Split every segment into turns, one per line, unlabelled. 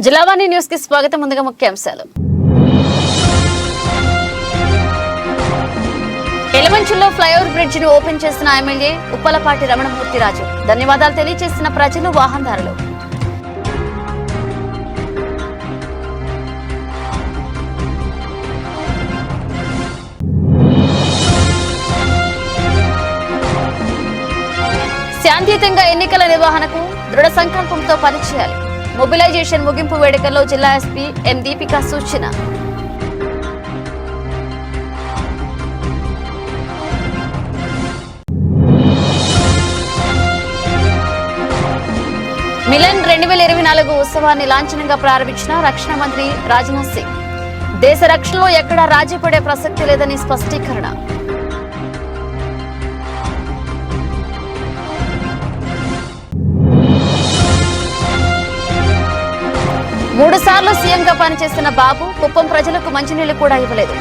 Jillavani news కి స్వాగతం. ముందుగా ముఖ్యాంశాలు. ఎలమంచిలో ఫ్లైఓవర్ బ్రిడ్జ్ ను ఓపెన్ చేసిన ఎమ్మెల్యే ఉప్పలపాటి రమణమూర్తి రాజు ధన్యవాదాలు తెలియజేసిన ప్రజలు, వాహనదారులు. శాంతియుతంగా ఎన్నికల నిర్వహణకు దృఢ సంకల్పంతో పనిచేయాలి. మొబిలైజేషన్ ముగింపు వేడుకల్లో జిల్లా ఎస్పీ ఎం దీపిక సూచన. మిలన్ 2024 ఉత్సవాన్ని లాంఛనంగా ప్రారంభించిన రక్షణ మంత్రి రాజ్నాథ్ సింగ్. దేశ రక్షణలో ఎక్కడా రాజీ పడే ప్రసక్తి లేదని స్పష్టీకరణ. 3 సార్లు సీఎంగా పనిచేసిన బాబు కుప్పం ప్రజలకు మంచినీళ్లు కూడా ఇవ్వలేదు.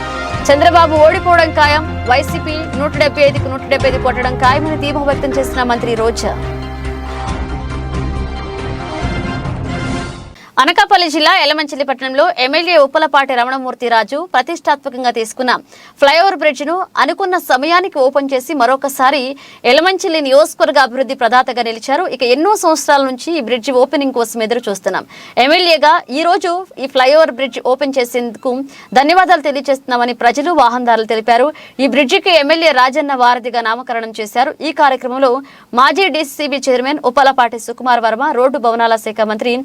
చంద్రబాబు ఓడిపోవడం ఖాయం, వైసీపీ 175కు 175 కొట్టడం ఖాయమని ధీమా వ్యక్తం చేసిన మంత్రి రోజా. అనకాపల్లి జిల్లా ఎలమంచిలి పట్టణంలో ఎమ్మెల్యే ఉప్పలపాటి రమణమూర్తి రాజు ప్రతిష్టాత్మకంగా తీసుకున్న ఫ్లైఓవర్ బ్రిడ్జ్ ను అనుకున్న సమయానికి ఓపెన్ చేసి మరొకసారి ఎలమంచిలి నియోజకవర్గ అభివృద్ధి ప్రదాతగా నిలిచారు. ఇక ఎన్నో సంవత్సరాల నుంచి ఈ బ్రిడ్జ్ ఓపెనింగ్ కోసం ఎదురు చూస్తున్నాం. ఎమ్మెల్యేగా ఈ రోజు ఈ ఫ్లైఓవర్ బ్రిడ్జ్ ఓపెన్ చేసేందుకు ధన్యవాదాలు తెలియజేస్తున్నామని ప్రజలు, వాహనదారులు తెలిపారు. ఈ బ్రిడ్జికి ఎమ్మెల్యే రాజన్న వారధిగా నామకరణం చేశారు. ఈ కార్యక్రమంలో మాజీ DCB chairman Uppalapati Sukumar Varma, road భవనాల శాఖ మంత్రి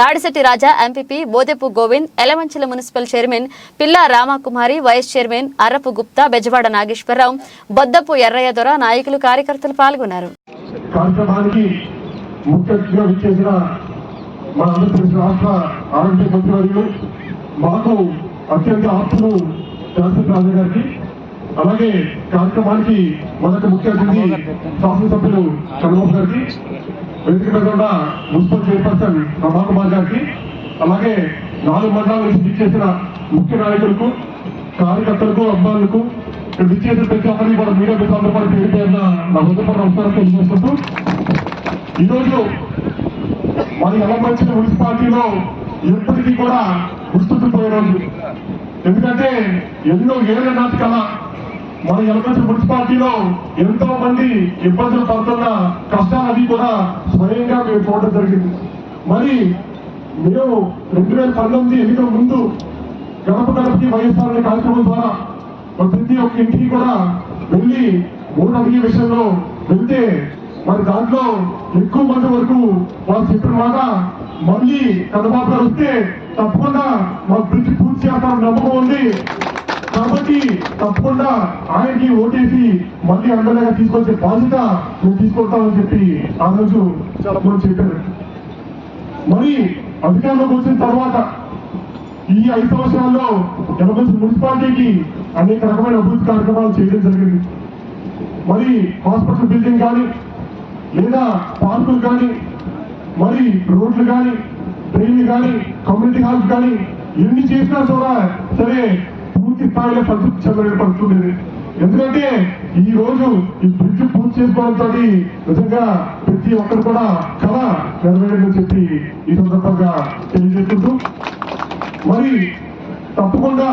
దాడిశెట్టి రాజా, MPP Bodepu Govind, ఎలమంచిల municipal chairman పిల్లా రామకుమారి, వైస్ చైర్మన్ అర్రపు గుప్తా, బెజవాడ నాగేశ్వరరావు, బొద్దపు ఎర్రయ్య దొర, నాయకులు, కార్యకర్తలు పాల్గొన్నారు.
అలాగే కార్యక్రమానికి మొదటి ముఖ్య అతిథి శాసనసభ్యులు చంద్రబాబు గారికి, వేదిక మీద ఉన్న మున్సిపల్ చైర్పర్సన్ రమాకుమార్ గారికి, అలాగే 4 మండలాల నుంచి విచ్చేసిన ముఖ్య నాయకులకు, కార్యకర్తలకు, అభిమానులకు, ఇక్కడ విచ్చేసిన ప్రతి ఒక్కరికి కూడా మీడియా మిత్రులందరూ కూడా పేరు పేరున నా హృదయపూర్వక నమస్కారం తెలియజేసుకుంటూ, ఈరోజు మన ఎలమంచిలి మున్సిపాలిటీలో ఎప్పటికీ కూడా గుర్తుండిపోయే రోజు. ఎందుకంటే ఎన్నో ఏళ్ల నాటి కళ మన ఎలమంచిలి మున్సిపాలిటీలో ఎంతో మంది ఇబ్బందులు పడుతున్న కష్టాలవి కూడా స్వయంగా మేము చూడడం జరిగింది. మరి మేము 2019 ఎన్నికల ముందు గడప గడపకి వైఎస్ఆర్ అనే కార్యక్రమం ద్వారా ప్రతి ఒక్క ఇంటికి కూడా వెళ్ళి ఓటు అడిగే విషయంలో వెళ్తే మరి దాంట్లో ఎక్కువ మంది వరకు వాళ్ళు చెప్పిన మాట, మళ్ళీ చంద్రబాబు గారు వస్తే తప్పకుండా మా బ్రిడ్జ్ పూర్తి చేస్తారని నమ్మకం ఉంది. కాబట్టి తప్పకుండా ఆయనకి ఓటేసి మళ్ళీ ఎమ్మెల్యేగా తీసుకొచ్చే బాధ్యత మేము తీసుకుంటామని చెప్పి ఆ రోజు చాలా మంది చెప్పారు. మరి అధికారంలోకి వచ్చిన తర్వాత ఈ 5 సంవత్సరాల్లో ఎలమంచిలి మున్సిపాలిటీకి అనేక రకమైన అభివృద్ధి కార్యక్రమాలు చేయడం జరిగింది. మరి హాస్పిటల్ బిల్డింగ్ కానీ, లేదా పార్కులు కానీ, మరి రోడ్లు కానీ, ట్రైన్లు కానీ, కమ్యూనిటీ హాల్స్ కానీ ఎన్ని చేసినా కూడా సరే పూర్తి స్థాయిలో సంతృప్తి చెందలేని పరిస్థితి. ఎందుకంటే ఈ రోజు ఈ బ్రిడ్జ్ పూర్తి చేసుకోవడంతో నిజంగా ప్రతి ఒక్కరు కూడా కళ నెరవేరని చెప్పి ఈ సందర్భంగా తెలియజేస్తుంటూ, మరి తప్పకుండా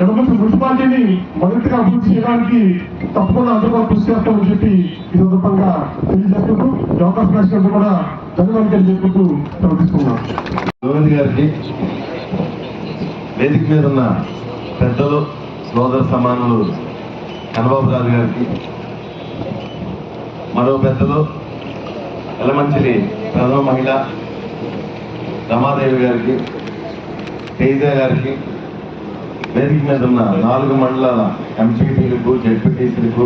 ఎలమంచిలి మున్సిపాలిటీని మరింతగా అభివృద్ధి చేయడానికి తప్పకుండా అందరూ కూడా కృషి చేస్తామని చెప్పి ఈ సందర్భంగా తెలియజేస్తుంటూ, ఈ అవకాశం ఇచ్చినందుకు కూడా ధన్యవాదాలు తెలియజేసుకుంటూ ప్రవర్తిస్తున్నాం.
గోవింద్ గారికి, వేదిక మీద ఉన్న పెద్దలు, సోదర సమానులు చంద్రబాబు రాజు గారికి, మరో పెద్దలు ఎలమంచిలి ప్రథమ మహిళ రమాదేవి గారికి, తేజ గారికి, వేదిక మీద ఉన్న 4 మండలాల ఎంపీటీలకు, జెడ్పీటీసీలకు,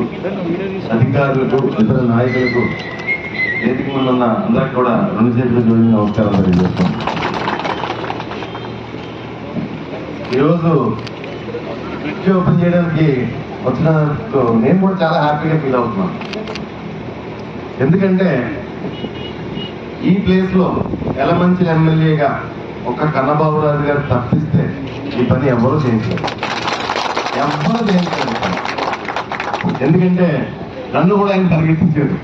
అధికారులకు, ఇతర నాయకులకు, వేదిక మీద ఉన్న అందరికి కూడా 2 చేతులు జోడి నమస్కారం తెలియజేస్తాం. ఈరోజు బ్రిడ్జ్ ఓపెన్ చేయడానికి వచ్చినందుకు నేను కూడా చాలా హ్యాపీగా ఫీల్ అవుతున్నాను. ఎందుకంటే ఈ ప్లేస్లో ఎలమంచిలి ఎమ్మెల్యేగా ఒక కన్నబాబు రాజు గారు తప్పిస్తే ఈ పని ఎవరూ చేయించలేదు. ఎందుకంటే నన్ను కూడా ఆయన పరిగెత్తించారు.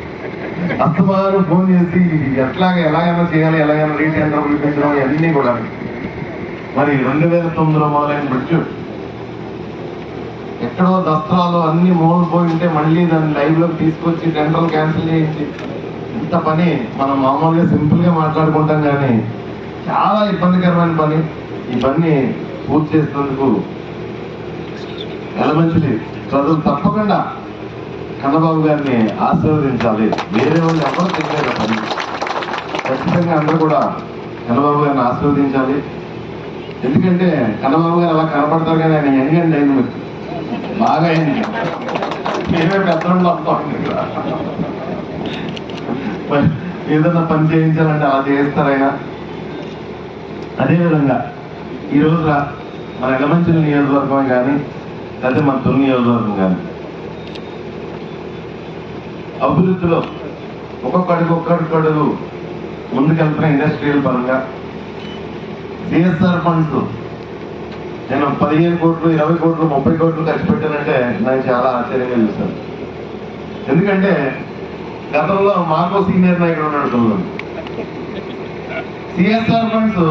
అస్తమాను ఫోన్ చేసి ఎలాగైనా చేయాలి, ఎలాగైనా రీటెండర్ పిలిపించడం ఇవన్నీ కూడా మరి 2009లో మొదలైన బ్రిడ్జ్ ఎక్కడో దస్త్రాలు అన్ని మూలపోయి ఉంటే మళ్ళీ దాన్ని లైవ్ లోకి తీసుకొచ్చి టెండర్లు క్యాన్సిల్ చేయించి ఇంత పని మనం మామూలుగా సింపుల్ గా మాట్లాడుకుంటాం కానీ చాలా ఇబ్బందికరమైన పని. ఈ పని పూర్తి చేసినందుకు ఎలమంచిలి చదువు తప్పకుండా కన్నబాబు గారిని ఆశీర్వదించాలి. వేరే వాళ్ళు ఎవరో తెలియదు పని. ఖచ్చితంగా అందరూ కూడా కన్నబాబు గారిని ఆశీర్వదించాలి. ఎందుకంటే కన్నబాబు గారు అలా కనపడతారు కానీ ఆయన యంగండి ఆయన బాగా అయింది. మేమే పెద్దవాళ్ళు వస్తాం కదా, ఏదన్నా పని చేయించాలంటే అలా చేస్తారు ఆయన. అదేవిధంగా ఈరోజు మన ఎలమంచిలి నియోజకవర్గం కానీ లేకపోతే మన తొలి నియోజకవర్గం కానీ అభివృద్ధిలో ఒక్కొక్కడుగు ముందుకెళ్తున్న ఇండస్ట్రియల్ పరంగా సిఎస్ఆర్ ఫండ్స్ నేను 15 కోట్లు 20 కోట్లు 30 కోట్లు ఖర్చు పెట్టానంటే నాకు చాలా ఆశ్చర్యంగా చూస్తాను. ఎందుకంటే గతంలో మాకో సీనియర్ నాయకుడు ఉన్నాడు. సిఎస్ఆర్ ఫండ్స్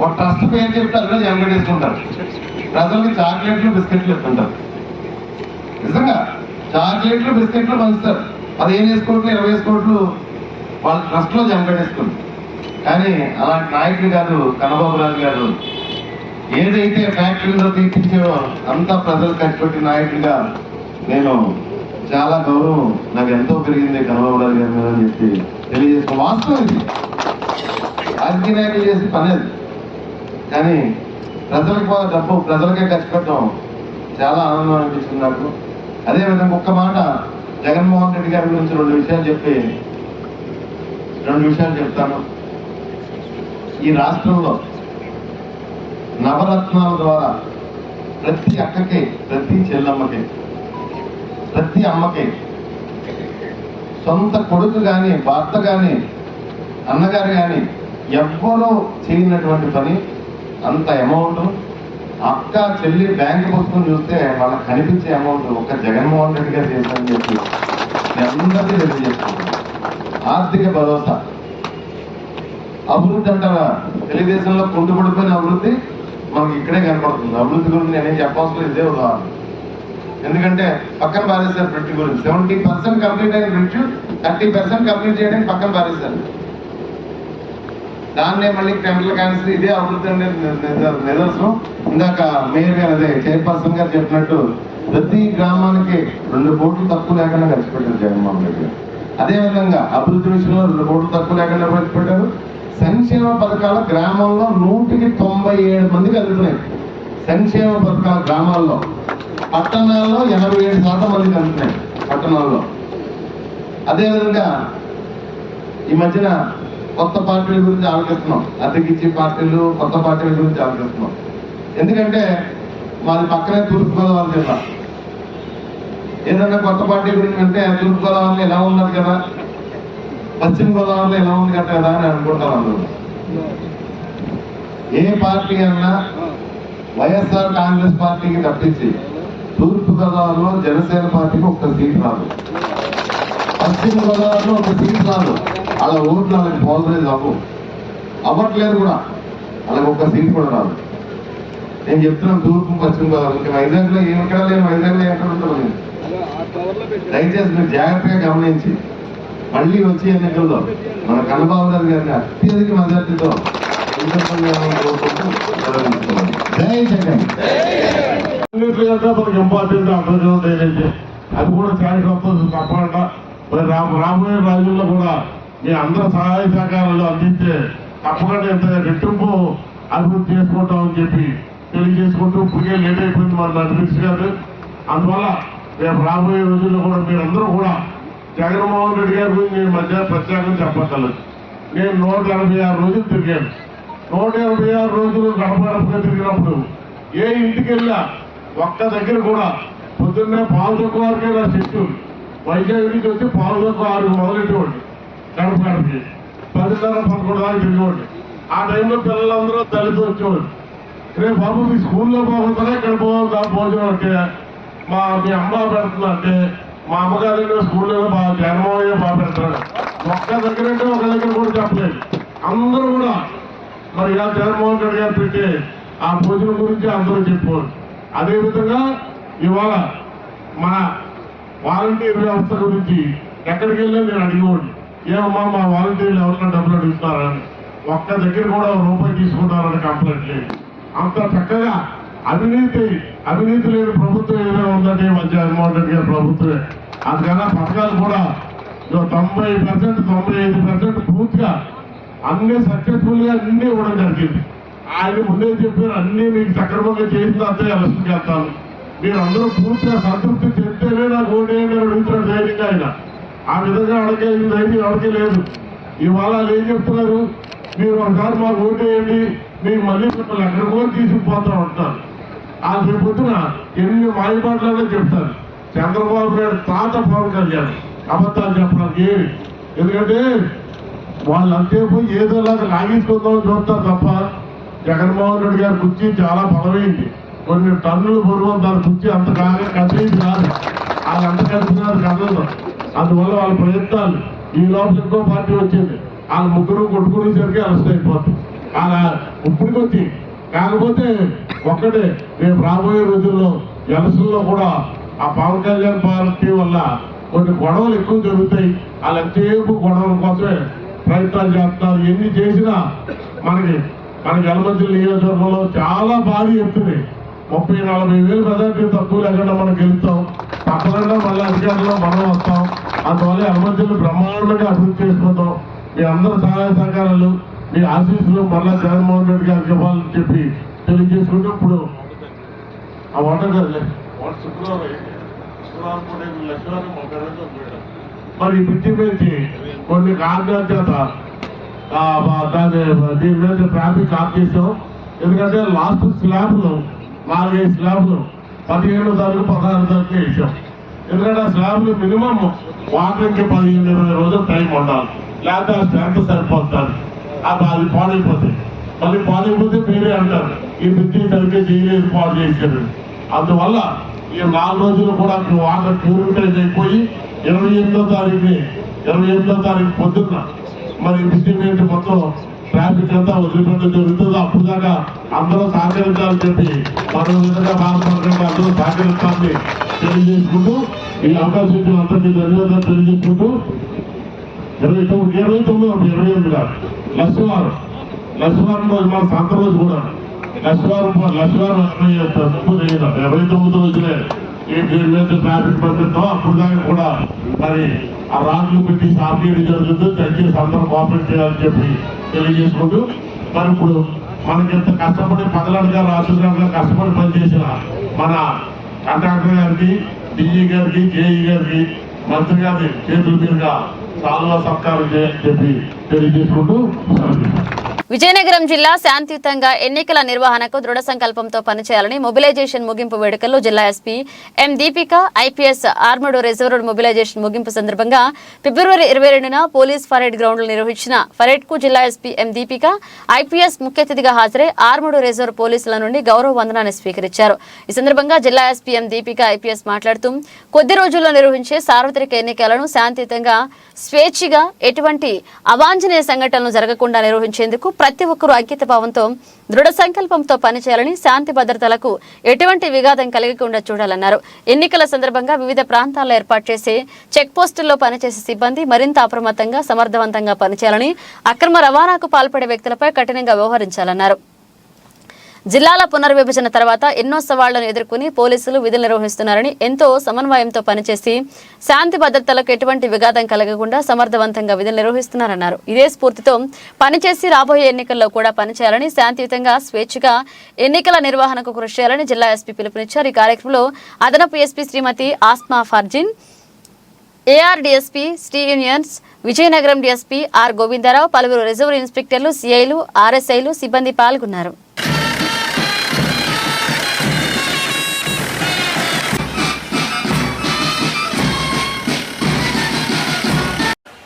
ఒక ట్రస్ట్ పేరు చెప్తే అందులో జమగడేసుకుంటారు. ప్రజలకి చాక్లెట్లు బిస్కెట్లు ఇస్తుంటారు. నిజంగా చాక్లెట్లు బిస్కెట్లు పంచుతారు. 15 కోట్లు 20 కోట్లు వాళ్ళ ట్రస్ట్ లో జమగడేసుకుంటారు. కానీ అలాంటి నాయకులు కాదు కన్నబాబు రాజు గారు. ఏదైతే ఫ్యాక్టరీలో తీర్పించారో అంతా ప్రజలు ఖర్చు పెట్టిన నాయకుడిగా నేను చాలా గౌరవం నాకు ఎంతో పెరిగింది కన్నబాబు రాజు గారి మీద అని చెప్పి తెలియజేసుకో. వాస్తవం ఇది, రాజకీయ నాయకులు చేసే పని అది. కానీ ప్రజలకు డబ్బు ప్రజలకే ఖర్చు పెట్టడం చాలా ఆనందం అనిపిస్తుంది నాకు. అదేవిధంగా ఒక్క మాట జగన్మోహన్ రెడ్డి గారి గురించి 2 విషయాలు చెప్తాను. ఈ రాష్ట్రంలో నవరత్నాల ద్వారా ప్రతి అక్కకి, ప్రతి చెల్లమ్మకి, ప్రతి అమ్మకి సొంత కొడుకు కానీ భర్త కానీ అన్నగారు కానీ ఎవ్వరూ చేయనటువంటి పని అంత అమౌంట్ అక్క చెల్లి బ్యాంక్ పుస్తకం చూస్తే వాళ్ళకి కనిపించే అమౌంట్ ఒక్క జగన్మోహన్ రెడ్డి గారు చేశారని చెప్పి అందరికీ తెలియజేస్తున్నాను. ఆర్థిక భరోసా అభివృద్ధి అంటారా, తెలుగుదేశంలో కుంటుపడిపోయిన అభివృద్ధి మనకి ఇక్కడే కనపడుతుంది. అభివృద్ధి గురించి నేనేం చెప్పవలసిన ఇదే ఉదాహరణ. ఎందుకంటే పక్కన పారేశారు బ్రిడ్జ్ గురించి. 70% కంప్లీట్ అయిన బ్రిడ్జ్ 30% కంప్లీట్ చేయడానికి పక్కన పారేశారు. దాన్నే మళ్ళీ టెండర్లు క్యాన్సిల్. ఇదే అభివృద్ధి అనేది నిదర్శనం. ఇందాక మేయర్ గారు అదే చైర్పర్సన్ గారు చెప్పినట్టు ప్రతి గ్రామానికి 2 కోట్లు తక్కువ లేకుండా ఖర్చు పెట్టారు జగన్మోహన్ రెడ్డి గారు. అదేవిధంగా అభివృద్ధి విషయంలో 2 కోట్లు తక్కువ లేకుండా ఖర్చు పెట్టారు. సంక్షేమ పథకాల గ్రామంలో 197 మందికి అందుతున్నాయి. సంక్షేమ పథకాల గ్రామాల్లో, పట్టణాల్లో 87% మందికి అందుతున్నాయి పట్టణాల్లో. అదేవిధంగా ఈ మధ్యన కొత్త పార్టీల గురించి ఆలోచిస్తున్నాం. అద్దెకిచ్చి పార్టీలు, కొత్త పార్టీల గురించి ఆలోచిస్తున్నాం. ఎందుకంటే మాది పక్కనే తూర్పుగోదావరి జిల్లా. ఏదన్నా కొత్త పార్టీ గురించి అంటే తూర్పుగోదావరిలో ఎలా ఉన్నది కదా, పశ్చిమ గోదావరిలో ఎలా ఉంది కదా అని అనుకుంటారు అందరూ. ఏ పార్టీ అన్నా వైఎస్ఆర్ కాంగ్రెస్ పార్టీకి తప్పించి తూర్పుగోదావరిలో జనసేన పార్టీకి 1 సీట్ రాదు. పశ్చిమ గోదావరిలో 1 సీట్ రాదు. అలా ఓట్లు వాళ్ళకి పోలరైజ్ అవ్వట్లేదు కూడా. అలాగే 1 సీట్ కూడా రాదు. నేను చెప్తున్నాను తూర్పు పశ్చిమ గోదావరి. ఇంకా వైజాగ్లో ఎక్కడ లేని, వైజాగ్లో ఎక్కడ ఉంటుంది. దయచేసి మీరు జాగ్రత్తగా గమనించి మళ్ళీ వచ్చే ఎన్నికల్లో మన కన్నబాబు రాజు గారిని అత్యధిక మెజార్టీతో జై జగన్.
మనకి ఇంపార్టెంట్ అర్థం ఏంటంటే అది కూడా చాలా సంతోషం తప్పకుండా. మరి రాబోయే రోజుల్లో కూడా మీ అందరూ సహాయ సహకారాలు అందించే తప్పకుండా ఎంత రెట్టింపు అభివృద్ధి చేసుకుంటామని చెప్పి తెలియజేసుకుంటూ ఇప్పటికే లేట్ అయిపోయింది మన నడిపించి గారు. అందువల్ల రేపు రాబోయే రోజుల్లో కూడా మీరందరూ కూడా జగన్మోహన్ రెడ్డి గారి గురించి నేను మధ్య ప్రత్యేకంగా చెప్పగలను. నేను 186 రోజులు తిరిగాను. 186 రోజులు గడపగా తిరిగినప్పుడు ఏ ఇంటికి వెళ్ళా ఒక్క దగ్గర కూడా పొద్దున్నే పావు తక్కువ వరకే నా చెట్టు వైజాగ్ నుంచి వచ్చి పావు తక్కువ 6 మొదలెట్టేవాడి. గడపకి 10:30-11 దాకా తిరిగేవాడి. ఆ టైంలో పిల్లలందరూ తల్లితో వచ్చేవాడు. రేపు బాబు మీ స్కూల్లో పోతుందా ఇక్కడ పోదా భోజనం అంటే మీ అమ్మ పెడుతున్నా అంటే మా అమ్మగారు స్కూల్లో జగన్మోహన్ బాగా పెడతాడు. ఒక్క దగ్గర అంటే ఒక దగ్గర కూడా చెప్పలేదు. అందరూ కూడా మరి ఇలా జగన్మోహన్ రెడ్డి గారు పెట్టే ఆ భోజనం గురించి అందరూ చెప్పుకోవాలి. అదేవిధంగా ఇవాళ మన వాలంటీర్ వ్యవస్థ గురించి ఎక్కడికి వెళ్ళి నేను అడిగేవాడిని, ఏమమ్మా మా వాలంటీర్లు ఎవరైనా డబ్బులు అడుగుతున్నారని. ఒక్క దగ్గర కూడా రూపాయి తీసుకుంటారని కంప్లైంట్ లేదు. అంత చక్కగా అవినీతి లేని ప్రభుత్వం ఏదైనా ఉందంటే మన జగన్మోహన్ రెడ్డి గారి ప్రభుత్వమే. అందుకన్నా పథకాలు కూడా 90%, 95% పూర్తిగా అన్ని సక్సెస్ఫుల్ గా అన్ని ఇవ్వడం జరిగింది. ఆయన ముందే చెప్పారు, అన్ని మీకు సక్రమంగా చేసిన అంతే ఎలక్షన్కి వెళ్తాను, మీరు అందరూ పూర్తిగా సంతృప్తి చెప్తేనే నాకు ఓటేయండి అని అడుగుతున్నారు ధైర్యంగా ఆయన. ఆ విధంగా అడగేది ధైర్యం ఎవరికీ లేదు. ఇవాళ వాళ్ళు ఏం చెప్తున్నారు, మీరు ఒకసారి మాకు ఓటేయండి, మీకు మళ్ళీ మిమ్మల్ని ఎక్కడికో తీసుకుపోతా ఉంటారు. ఆ రేపొద్దున ఎన్ని మాయపాట్లనే చెప్తారు. చంద్రబాబు నాయుడు తాత పవన్ కళ్యాణ్ అబద్ధాలు చెప్పడానికి. ఎందుకంటే వాళ్ళు అంతేపు ఏదోలాగా లాగేసుకుందామని చూస్తారు తప్ప, జగన్మోహన్ రెడ్డి గారి కుర్చీ చాలా బలమైంది. కొన్ని టన్నులు బరువు దాని కుర్చీ అంత కాగా కదిలేదు రాదు, వాళ్ళు అంత కలిపినారు కదలదు. అందువల్ల వాళ్ళ ప్రయత్నాలు ఈ లోపల ఇంకో పార్టీ వచ్చింది, వాళ్ళ ముగ్గురు కొట్టుకునేసరికి అరెస్ట్ అయిపోతుంది. అలా ఇప్పటికి వచ్చి కాకపోతే ఒక్కటే, రేపు రాబోయే రోజుల్లో ఎలక్షన్లో కూడా ఆ పవన్ కళ్యాణ్ పార్టీ వల్ల కొన్ని గొడవలు ఎక్కువ జరుగుతాయి. వాళ్ళంతసేపు గొడవల కోసమే ప్రయత్నాలు చేస్తున్నారు. ఎన్ని చేసినా మనకి యలమంచిలి నియోజకవర్గంలో చాలా భారీ ఎత్తుని 30-40 వేలు మెజార్టీ తక్కువ లేకుండా మనం గెలుస్తాం. తప్పకుండా మళ్ళీ అధికారంలో మనం వస్తాం. అందువల్ల యలమంచిలి బ్రహ్మాండంగా అభివృద్ధి చేసుకుంటాం. మీ అందరి సహాయ సహకారాలు, మీ ఆశీస్సులు మళ్ళా జగన్మోహన్ రెడ్డి గారికి ఇవ్వాలని చెప్పి తెలియజేసుకుంటూ, ఇప్పుడు ఆ ఓటర్ గారు మరి పిచ్చి పెంచి కొన్ని కారణాల చేత దీని మీద ట్రాఫిక్ ఆఫ్ చేసాం. ఎందుకంటే లాస్ట్ స్లాబ్లు 4-5 స్లాబ్లు 15వ తారీఖు 16వ తారీఖు వేసాం. ఎందుకంటే ఆ స్లాబ్లు మినిమం వాటర్కి 15-20 రోజులు టైం ఉండాలి, లేకపోతే ఆ స్ట్రెంత్ సరిపోతుంది. అది పాడైపోతుంది. మళ్ళీ పాడైపోతే మీరే అంటారు ఈ బ్రిడ్జి సరిగ్గా చేయలేదు, పాడు చేశారు. అందువల్ల ఈ 4 రోజులు కూడా వాటర్ ప్యూరిఫైజ్ అయిపోయి 28వ తారీఖు పొద్దున్న మరి బ్రిడ్జి మీద మొత్తం ట్రాఫిక్ అంతా వదిలిపెట్టడం జరుగుతుంది. అప్పుడు దాకా అందరూ సహకరించాలని చెప్పి మరో విధంగా బాధపడకుండా అందరూ సహకరించాలని తెలియజేసుకుంటూ, ఈ అవకాశం ఇచ్చిన అందరికీ ధన్యవాదాలు తెలియజేసుకుంటూ, 29 కాదు లక్షవారం రోజు మన సంత రోజు కూడా లక్షవారం 29 రోజులే ఈ దీని మీద ట్రాఫిక్ పంపిస్తాం. అప్పుడు దాకా కూడా మరి ఆ రాజులు పెట్టి సాఫ్ చేయడం జరుగుతుంది. దయచేసి అందరూ కోఆపరేట్ చేయాలని చెప్పి తెలియజేసుకుంటూ, మరి ఇప్పుడు మనకి ఎంత కష్టపడి పగలనగా రాత్రులుగా కష్టపడి పనిచేసిన మన కంట్రాక్టర్ గారికి, డిఈ గారికి, జేఈ గారికి, మంత్రి గారి చేతుల మీదుగా చాలా సత్కారం చేయాలని చెప్పి తెలియజేసుకుంటూ
విజయనగరం జిల్లా శాంతియుతంగా ఎన్నికల నిర్వహణకు దృఢ సంకల్పంతో పనిచేయాలని మొబిలైజేషన్ ముగింపు వేడుకల్లో జిల్లా SP M Deepika IPS armed reserve mobilisation ముగింపు సందర్భంగా ఫిబ్రవరి 22న పోలీస్ పరేడ్ గ్రౌండ్ లో నిర్వహించిన పరేడ్ కు జిల్లా ఎస్పీ ఎం దీపిక ఐపీఎస్ ముఖ్య అతిథిగా హాజరై ఆర్మడ్ రిజర్వ్ పోలీసుల నుండి గౌరవ వందనాన్ని స్వీకరించారు. ఈ సందర్భంగా జిల్లా ఎస్పీ ఎం దీపిక ఐపీఎస్ మాట్లాడుతూ కొద్ది రోజుల్లో నిర్వహించే సార్వత్రిక ఎన్నికలను శాంతియుతంగా స్వేచ్ఛగా ఎటువంటి అవాంఛనీయ సంఘటనలు జరగకుండా నిర్వహించేందుకు ప్రతి ఒక్కరూ అంకిత భావంతో దృఢ సంకల్పంతో పనిచేయాలని, శాంతి భద్రతలకు ఎటువంటి విఘాతం కలగకుండా చూడాలన్నారు. ఎన్నికల సందర్భంగా వివిధ ప్రాంతాల్లో ఏర్పాటు చేసే చెక్ పోస్టుల్లో పనిచేసే సిబ్బంది మరింత అప్రమత్తంగా సమర్థవంతంగా పనిచేయాలని, అక్రమ రవాణాకు పాల్పడే వ్యక్తులపై కఠినంగా వ్యవహరించాలన్నారు. జిల్లాల పునర్విభజన తర్వాత ఎన్నో సవాళ్లను ఎదుర్కొని పోలీసులు విధులు నిర్వహిస్తున్నారని, ఎంతో సమన్వయంతో పనిచేసి శాంతి భద్రతలకు ఎటువంటి విఘాతం కలగకుండా సమర్థవంతంగా విధులు నిర్వహిస్తున్నారన్నారు. ఇదే స్ఫూర్తితో పనిచేసి రాబోయే ఎన్నికల్లో కూడా పనిచేయాలని, శాంతియుతంగా స్వేచ్ఛగా ఎన్నికల నిర్వహణకు కృషి చేయాలని జిల్లా ఎస్పీ పిలుపునిచ్చారు. ఈ కార్యక్రమంలో అదనపు SP Srimathi Asma Farzin, AR DSP Sri యూనియన్స్, విజయనగరం డిఎస్పీ ఆర్ గోవిందరావు, పలువురు రిజర్వ్ ఇన్స్పెక్టర్లు, సిఐలు, ఆర్ఎస్ఐలు సిబ్బంది పాల్గొన్నారు.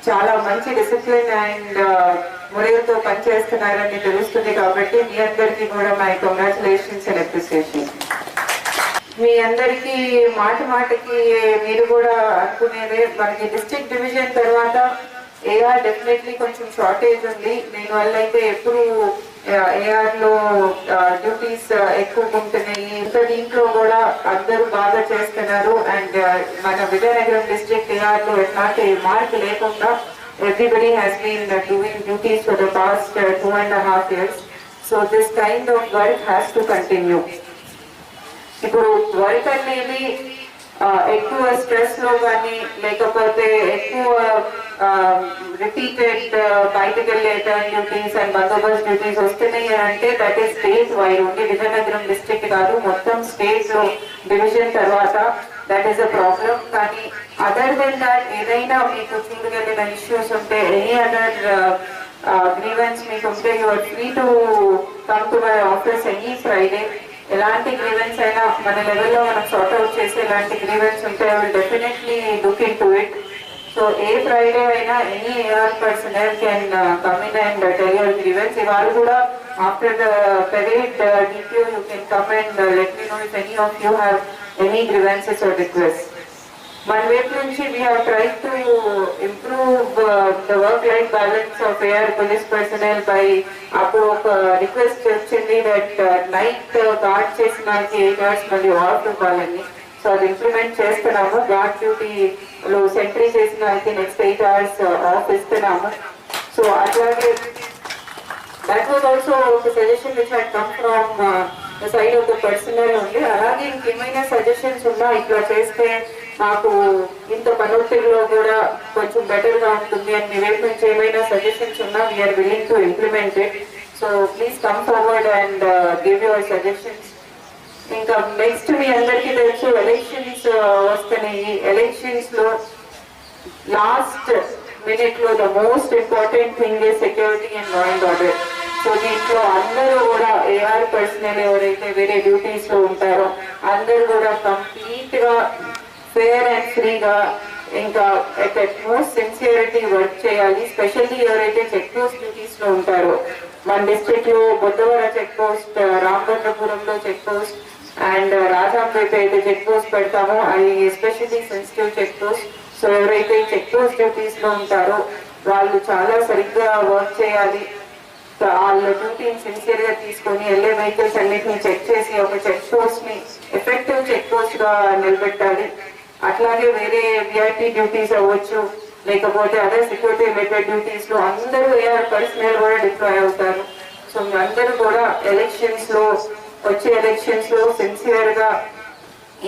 చాలా మంచి డిసిప్లిన్ అండ్ మురియతో పనిచేస్తున్నారని తెలుస్తుంది. కాబట్టి మీ అందరికీ కూడా మై కంగ్రాచులేషన్స్ అండ్ అప్రిసియేషన్. మీ అందరికీ మాటికి మీరు కూడా అనుకునేదే, మనకి డిస్ట్రిక్ట్ డివిజన్ తర్వాత ఏఆర్ డెఫినెట్లీ కొంచెం షార్టేజ్ ఉంది. దీనివల్ల అయితే ఎప్పుడు ఏఆర్ లో డ్యూటీస్ ఎక్కువ ఉంటున్నాయి. ఇంకా దీంట్లో కూడా అందరూ బాగా చేస్తున్నారు. అండ్ మన విజయనగరం డిస్ట్రిక్ట్ ఏఆర్ లో ఎట్లాంటి మార్పు లేకుండా everybody has been doing duties for the past 2.5 years. So this kind of work has to continue. ఇప్పుడు వర్క్ అనేది ఎక్కువ స్ట్రెస్ లో కానీ లేకపోతే ఎక్కువ రిపీటెడ్ బయటకు వెళ్ళే డ్యూటీస్ అండ్ బందోబస్తు డ్యూటీస్ వస్తున్నాయి అంటే that is state wide. Only Vizianagaram district కాదు, మొత్తం స్టేట్ లో డివిజన్ తర్వాత దట్ ఈస్ అ ప్రాబ్లం. కానీ అదర్ దెన్ దాట్ ఏదైనా మీకు చూడగలిగిన ఇష్యూస్ ఉంటే, ఎనీ అదర్ గ్రీవెన్స్ మీకు ఉంటే, you are free to come to my office any Friday. ఎలాంటి గ్రీవెన్స్ అయినా మన లెవెల్లో మనం సార్ట్ అవుట్ చేసి ఎలాంటి గ్రీవెన్స్ ఉంటే I will definitely look into it. So a Friday అయినా any AR personnel can come in and tell your grievance. ఇవాళ కూడా after the parade DPO you can come and let me know if any of you have any grievances or request. మన వైపు నుంచి we have tried to improve the work life balance of AR police personnel by, అప్పుడు ఒక request వచ్చింది that night gourd చేసిన 8 hours మళ్ళీ of ఇవ్వాలని. So అది ఇంప్లిమెంట్ చేస్తున్నాము. గార్డ్ డ్యూటీలో సెంట్రీ చేసిన నెక్స్ట్ 8 hours ఆఫ్ ఇస్తున్నాము. సో అట్లాగే దట్ వాజ్ ఆల్సో ఒక suggestion which had come from the side of the personal ఉంది. అలాగే ఇంకేమైనా సజెషన్స్ ఉన్నా ఇట్లా చేస్తే మాకు ఇంత పనొత్తిలో కూడా కొంచెం బెటర్ గా ఉంటుంది అని మీ వైపు నుంచి ఏమైనా సజెషన్స్ ఉన్నా we are willing to implement it. So please come forward and give your suggestions. ఇంకా నెక్స్ట్ మీ అందరికీ తెలుసు ఎలక్షన్స్ వస్తున్నాయి. ఎలక్షన్స్ లో లాస్ట్ మినిట్ లో the most important thing is security and law and order. So దీంట్లో అందరూ కూడా ఏఆర్ పర్సనల్ ఎవరైతే వేరే డ్యూటీస్ లో ఉంటారో అందరూ కూడా కంప్లీట్ గా ఫేర్ అండ్ ఫ్రీగా ఇంకా అట్ మోస్ట్ సిన్సియరిటీ వర్క్ చేయాలి. స్పెషల్లీ ఎవరైతే చెక్ పోస్ట్ డ్యూటీస్ లో ఉంటారో, మన డిస్ట్రిక్ట్ లో బుద్ధవర చెక్ పోస్ట్, రామభద్రపురంలో చెక్ పోస్ట్ అండ్ రాజాంపేట అయితే చెక్ పోస్ట్ పెడతామో అది especially sensitive check post. So ఎవరైతే చెక్ పోస్ట్ డ్యూటీస్ లో ఉంటారో వాళ్ళు చాలా సరిగ్గా వర్క్ చేయాలి. వాళ్ళ డ్యూటీని సిన్సియర్ గా తీసుకొని వెళ్ళే వెహికల్స్ అన్నిటిని చెక్ చేసి ఒక చెక్ పోస్ట్ ని ఎఫెక్టివ్ చెక్ పోస్ట్ గా నిలబెట్టాలి. అట్లాగే వేరే విఐపి డ్యూటీస్ అవ్వచ్చు, లేకపోతే అదర్ సెక్యూరిటీ రిలేటెడ్ డ్యూటీస్ లో అందరూ ఏఆర్ పర్సనల్ కూడా డిప్లాయ్ అవుతారు. సో మీ అందరూ కూడా ఎలక్షన్స్ లో వచ్చే ఎలక్షన్స్ లో సిన్సియర్ గా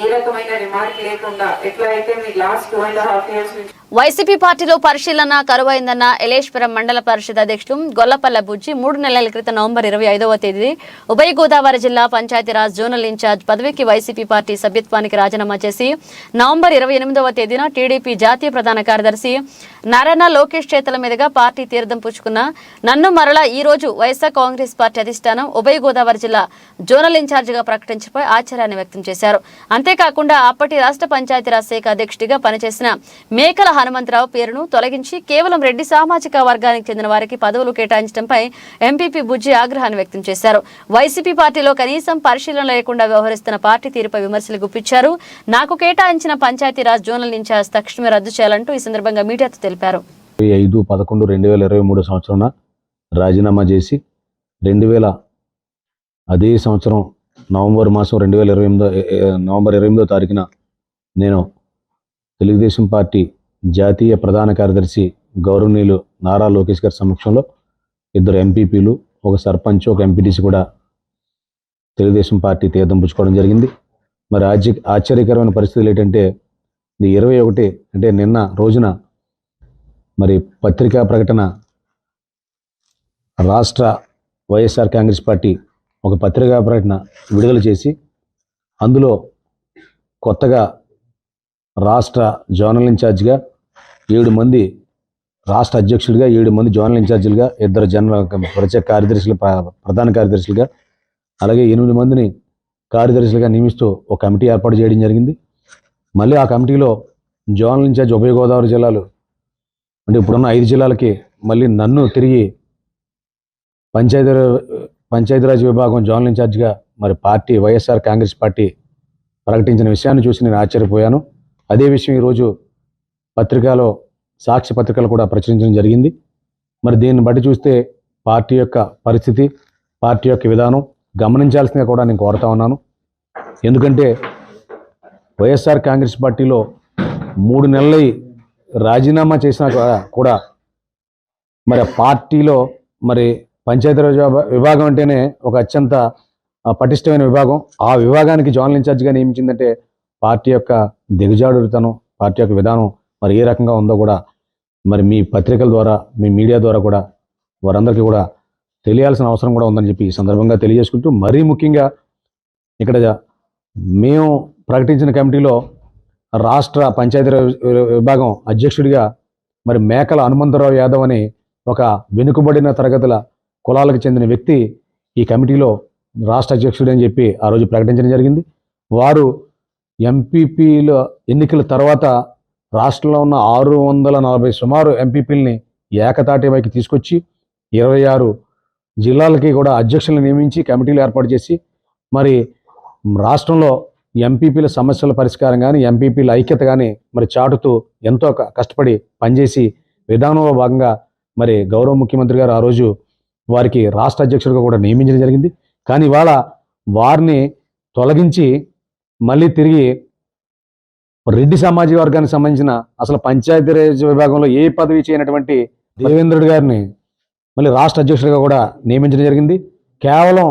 ఏ రకమైన రిమార్క్ లేకుండా ఎట్లా అయితే మీ లాస్ట్ 2.5 years నుంచి
వైసీపీ పార్టీలో పరిశీలన కరువైందన్న ఎలేశ్వరం మండల పరిషత్ అధ్యక్షులు గొల్లపల్ల బుజ్జి 3 నెలల క్రితం నవంబర్ 25వ తేదీ ఉభయ గోదావరి జిల్లా పంచాయతీరాజ్ జోనల్ ఇన్ఛార్జ్ పదవికి వైసీపీ పార్టీ సభ్యత్వానికి రాజీనామా చేసి నవంబర్ 28వ తేదీన టీడీపీ జాతీయ ప్రధాన కార్యదర్శి నారాయణ లోకేష్ చేతుల మీదుగా పార్టీ తీర్థం పుచ్చుకున్న నన్ను మరలా ఈ రోజు వైఎస్ఆర్ కాంగ్రెస్ పార్టీ అధిష్టానం ఉభయ గోదావరి జిల్లా జోనల్ ఇన్ఛార్జిగా ప్రకటించపై ఆశ్చర్యాన్ని వ్యక్తం చేశారు. అంతేకాకుండా అప్పటి రాష్ట్ర పంచాయతీరాజ్ శాఖ అధ్యక్షుడిగా పనిచేసిన మేకల హనుమంతరావు పేరును తొలగించి కేవలం రెడ్డి సామాజిక వర్గానికి చెందిన వారికి పదవులు కేటాయించడంపై ఎంపీపీ బుజ్జి ఆగ్రహాన్ని వ్యక్తం చేశారు. వైసీపీ పార్టీలో కనీసం పరిశీలన లేకుండా వ్యవహరిస్తున్న పార్టీ తీరుపై విమర్శలు గుప్పించారు. నాకు కేటాయించిన పంచాయతీరాజ్ జోనల్ ఇన్ఛార్జ్ తక్షణమే రద్దు చేయాలంటూ ఈ సందర్భంగా మీడియాతో తెలిపారు.
5/11/2023 సంవత్సరాన రాజీనామా చేసి 2000 అదే సంవత్సరం నవంబర్ మాసం 28వ తారీఖున నేను తెలుగుదేశం పార్టీ జాతీయ ప్రధాన కార్యదర్శి గౌరవనీయులు నారా లోకేష్ గారి సమక్షంలో 2 ఎంపీపీలు, ఒక సర్పంచ్, ఒక ఎంపీటీసీ కూడా తెలుగుదేశం పార్టీ తీర్థం పుచ్చుకోవడం జరిగింది. మరి ఆశ్చర్యకరమైన పరిస్థితులు ఏంటంటే 21 అంటే నిన్న రోజున మరి పత్రికా ప్రకటన రాష్ట్ర వైఎస్ఆర్ కాంగ్రెస్ పార్టీ ఒక పత్రికా ప్రకటన విడుదల చేసి అందులో కొత్తగా రాష్ట్ర జోనల్ ఇన్ఛార్జిగా 7 మంది, రాష్ట్ర అధ్యక్షుడిగా 7 మంది జోనల్ ఇన్ఛార్జీలుగా, 2 జనరల్ ప్రత్యేక కార్యదర్శులు, ప్రధాన కార్యదర్శులుగా, అలాగే 8 మందిని కార్యదర్శులుగా నియమిస్తూ ఒక కమిటీ ఏర్పాటు చేయడం జరిగింది. మళ్ళీ ఆ కమిటీలో జోనల్ ఇన్ఛార్జ్ ఉభయ గోదావరి జిల్లాలు అంటే ఇప్పుడున్న 5 జిల్లాలకి మళ్ళీ నన్ను తిరిగి పంచాయతీరాజ్ విభాగం జోనల్ ఇన్ఛార్జిగా మరి పార్టీ వైఎస్ఆర్ కాంగ్రెస్ పార్టీ ప్రకటించిన విషయాన్ని చూసి నేను ఆశ్చర్యపోయాను. అదే విషయం ఈరోజు పత్రికలో, సాక్షి పత్రికలు కూడా ప్రచురించడం జరిగింది. మరి దీన్ని బట్టి చూస్తే పార్టీ యొక్క పరిస్థితి, పార్టీ యొక్క విధానం గమనించాల్సిందిగా కూడా నేను కోరుతా ఉన్నాను. ఎందుకంటే వైఎస్ఆర్ కాంగ్రెస్ పార్టీలో 3 నెలలై రాజీనామా చేసినా కూడా మరి ఆ పార్టీలో మరి పంచాయతీరాజ్ విభాగం అంటేనే ఒక అత్యంత పటిష్టమైన విభాగం. ఆ విభాగానికి జోనల్ ఇన్ఛార్జిగా నియమించిందంటే పార్టీ యొక్క దిగజాడుతనం, పార్టీ యొక్క విధానం మరి ఏ రకంగా ఉందో కూడా మరి మీ పత్రికల ద్వారా, మీ మీడియా ద్వారా కూడా వారందరికీ కూడా తెలియాల్సిన అవసరం కూడా ఉందని చెప్పి ఈ సందర్భంగా తెలియజేసుకుంటూ, మరీ ముఖ్యంగా ఇక్కడ మేము ప్రకటించిన కమిటీలో రాష్ట్ర పంచాయతీరాజ్ విభాగం అధ్యక్షుడిగా మరి మేకల హనుమంతరావు యాదవ్ అని ఒక వెనుకబడిన తరగతుల కులాలకు చెందిన వ్యక్తి ఈ కమిటీలో రాష్ట్ర అధ్యక్షుడు అని చెప్పి ఆ రోజు ప్రకటించడం జరిగింది. వారు ఎంపీపీల ఎన్నికల తర్వాత రాష్ట్రంలో ఉన్న 640 సుమారు ఎంపీపీలని ఏకతాటిపైకి తీసుకొచ్చి 26 జిల్లాలకి కూడా అధ్యక్షులను నియమించి కమిటీలు ఏర్పాటు చేసి మరి రాష్ట్రంలో ఎంపీపీల సమస్యల పరిష్కారం కానీ, ఎంపీపీల ఐక్యత కానీ మరి చాటుతూ ఎంతో కష్టపడి పనిచేసి విధానంలో భాగంగా మరి గౌరవ ముఖ్యమంత్రి గారు ఆ రోజు వారికి రాష్ట్ర అధ్యక్షుడిగా కూడా నియమించడం జరిగింది. కానీ ఇవాళ వారిని తొలగించి మళ్ళీ తిరిగి రెడ్డి సామాజిక వర్గానికి సంబంధించిన అసలు పంచాయతీరాజ్ విభాగంలో ఏ పదవి చేయనటువంటి దేవేంద్రుడి గారిని మళ్ళీ రాష్ట్ర అధ్యక్షుడిగా కూడా నియమించడం జరిగింది. కేవలం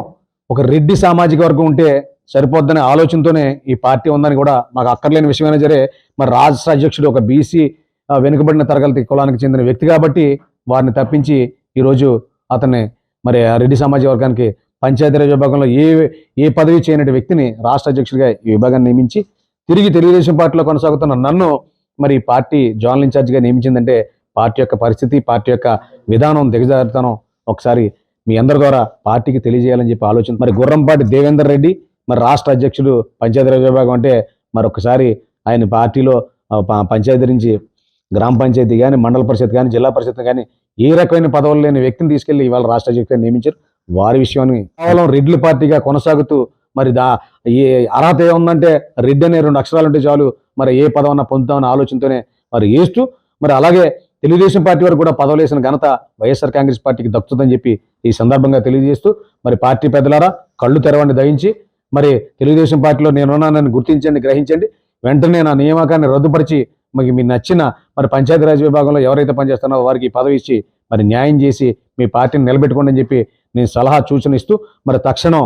ఒక రెడ్డి సామాజిక వర్గం ఉంటే సరిపోద్దనే ఆలోచనతోనే ఈ పార్టీ ఉందని కూడా మాకు అక్కర్లేని విషయమైనా సరే మరి రాష్ట్ర అధ్యక్షుడు ఒక బీసీ వెనుకబడిన తరగతి కులానికి చెందిన వ్యక్తి కాబట్టి వారిని తప్పించి ఈరోజు అతన్ని మరి రెడ్డి సామాజిక వర్గానికి పంచాయతీరాజ్ విభాగంలో ఏ పదవి చేయనటువంటి వ్యక్తిని రాష్ట్ర అధ్యక్షుడిగా ఈ విభాగాన్ని నియమించి తిరిగి తెలుగుదేశం పార్టీలో కొనసాగుతున్న నన్ను మరి పార్టీ జోనల్ ఇన్ఛార్జిగా నియమించిందంటే పార్టీ యొక్క పరిస్థితి, పార్టీ యొక్క విధానం, దిగజారుతనం ఒకసారి మీ అందరి ద్వారా పార్టీకి తెలియజేయాలని చెప్పి ఆలోచన. మరి గుర్రంపాటి దేవేందర్ రెడ్డి మరి రాష్ట్ర అధ్యక్షుడు పంచాయతీరాజ్ విభాగం అంటే మరి ఒకసారి ఆయన పార్టీలో పంచాయతీ నుంచి గ్రామ పంచాయతీ కానీ, మండల పరిషత్ కానీ, జిల్లా పరిషత్ కానీ ఏ రకమైన పదవులు లేని వ్యక్తిని తీసుకెళ్లి ఇవాళ రాష్ట్ర అధ్యక్షుడిగా నియమించారు. వారి విషయాన్ని కేవలం రెడ్ల పార్టీగా కొనసాగుతూ మరి ఏ అర్హత ఏముందంటే రెడ్డి అనే 2 అక్షరాలు ఉంటే చాలు మరి ఏ పదవన్నా పొందుతామన్న ఆలోచనతోనే మరి వేస్తూ మరి అలాగే తెలుగుదేశం పార్టీ వరకు కూడా పదవులు వేసిన ఘనత వైఎస్ఆర్ కాంగ్రెస్ పార్టీకి దక్కుతుందని చెప్పి ఈ సందర్భంగా తెలియజేస్తూ మరి పార్టీ పెద్దలారా కళ్ళు తెరవండి దయించి మరి తెలుగుదేశం పార్టీలో నేనున్నానని గుర్తించండి, గ్రహించండి. వెంటనే నా నియామకాన్ని రద్దుపరిచి మరి మీకు నచ్చిన మరి పంచాయతీరాజ్ విభాగంలో ఎవరైతే పనిచేస్తున్నారో వారికి పదవి ఇచ్చి మరి న్యాయం చేసి మీ పార్టీని నిలబెట్టుకోండి అని చెప్పి నేను సలహా సూచన ఇస్తూ మరి తక్షణం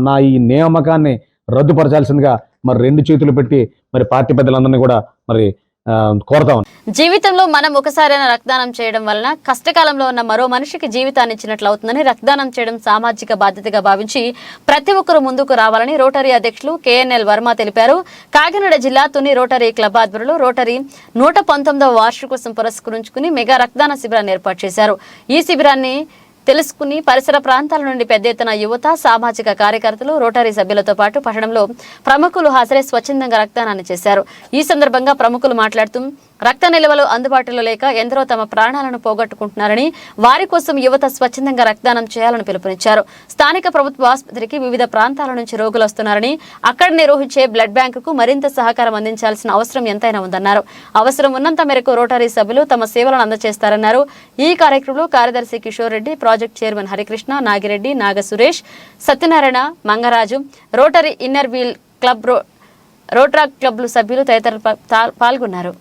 నా ఈ నియామకాన్ని రద్దుపరచాల్సిందిగా మరి 2 చేతులు పెట్టి మరి పార్టీ పెద్దలందరినీ కూడా మరి కోరుతా ఉన్నాను.
జీవితంలో మనం ఒకసారైనా రక్తదానం చేయడం వలన కష్టకాలంలో ఉన్న మరో మనిషికి జీవితాన్ని ఇచ్చినట్లు అవుతుందని, రక్తదానం చేయడం సామాజిక బాధ్యతగా భావించి ప్రతి ఒక్కరూ ముందుకు రావాలని రోటరీ అధ్యక్షులు KNL వర్మ తెలిపారు. కాకినాడ జిల్లా తుని రోటరీ క్లబ్ ఆధ్వర్యంలో రోటరీ 119వ వార్షికోత్సవం పురస్కరించుకుని మెగా రక్తదాన శిబిరాన్ని ఏర్పాటు చేశారు. ఈ శిబిరాన్ని తెలుసుకుని పరిసర ప్రాంతాల నుండి పెద్ద ఎత్తున యువత, సామాజిక కార్యకర్తలు, రోటరీ సభ్యులతో పాటు పట్టణంలో ప్రముఖులు హాజరై స్వచ్ఛందంగా రక్తదానాన్ని చేశారు. ఈ సందర్భంగా ప్రముఖులు మాట్లాడుతూ రక్త నిల్వలు అందుబాటులో లేక ఎందరో తమ ప్రాణాలను పోగొట్టుకుంటున్నారని, వారి కోసం యువత స్వచ్ఛందంగా రక్తదానం చేయాలని పిలుపునిచ్చారు. స్థానిక ప్రభుత్వ ఆసుపత్రికి వివిధ ప్రాంతాల నుంచి రోగులు వస్తున్నారని, అక్కడ నిర్వహించే బ్లడ్ బ్యాంకుకు మరింత సహకారం అందించాల్సిన అవసరం ఎంతైనా ఉందన్నారు. అవసరం ఉన్నంత మేరకు రోటరీ సభ్యులు తమ సేవలను అందజేస్తారన్నారు. ఈ కార్యక్రమంలో కార్యదర్శి Kishore Reddy, project chairman Harikrishna, Nagireddy, Naga Suresh, Satyanarayana, Mangaraju, Rotary Inner Wheel club, రోటరా క్లబ్లు సభ్యులు తదితరులు పాల్గొన్నారు.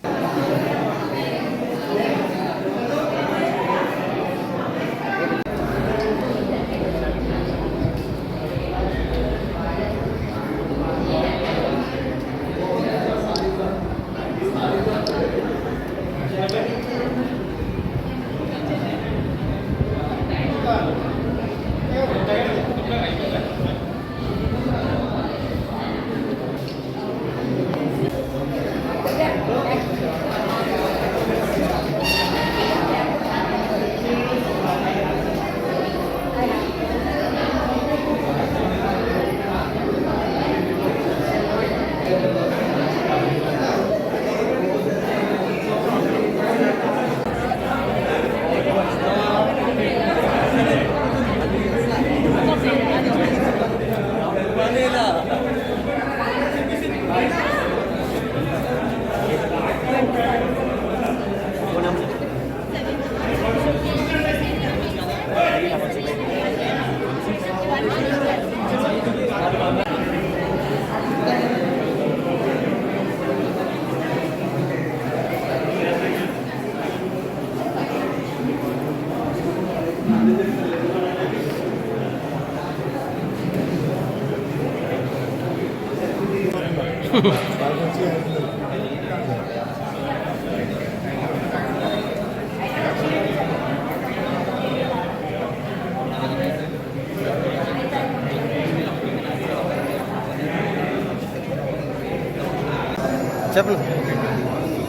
చెప్పండి.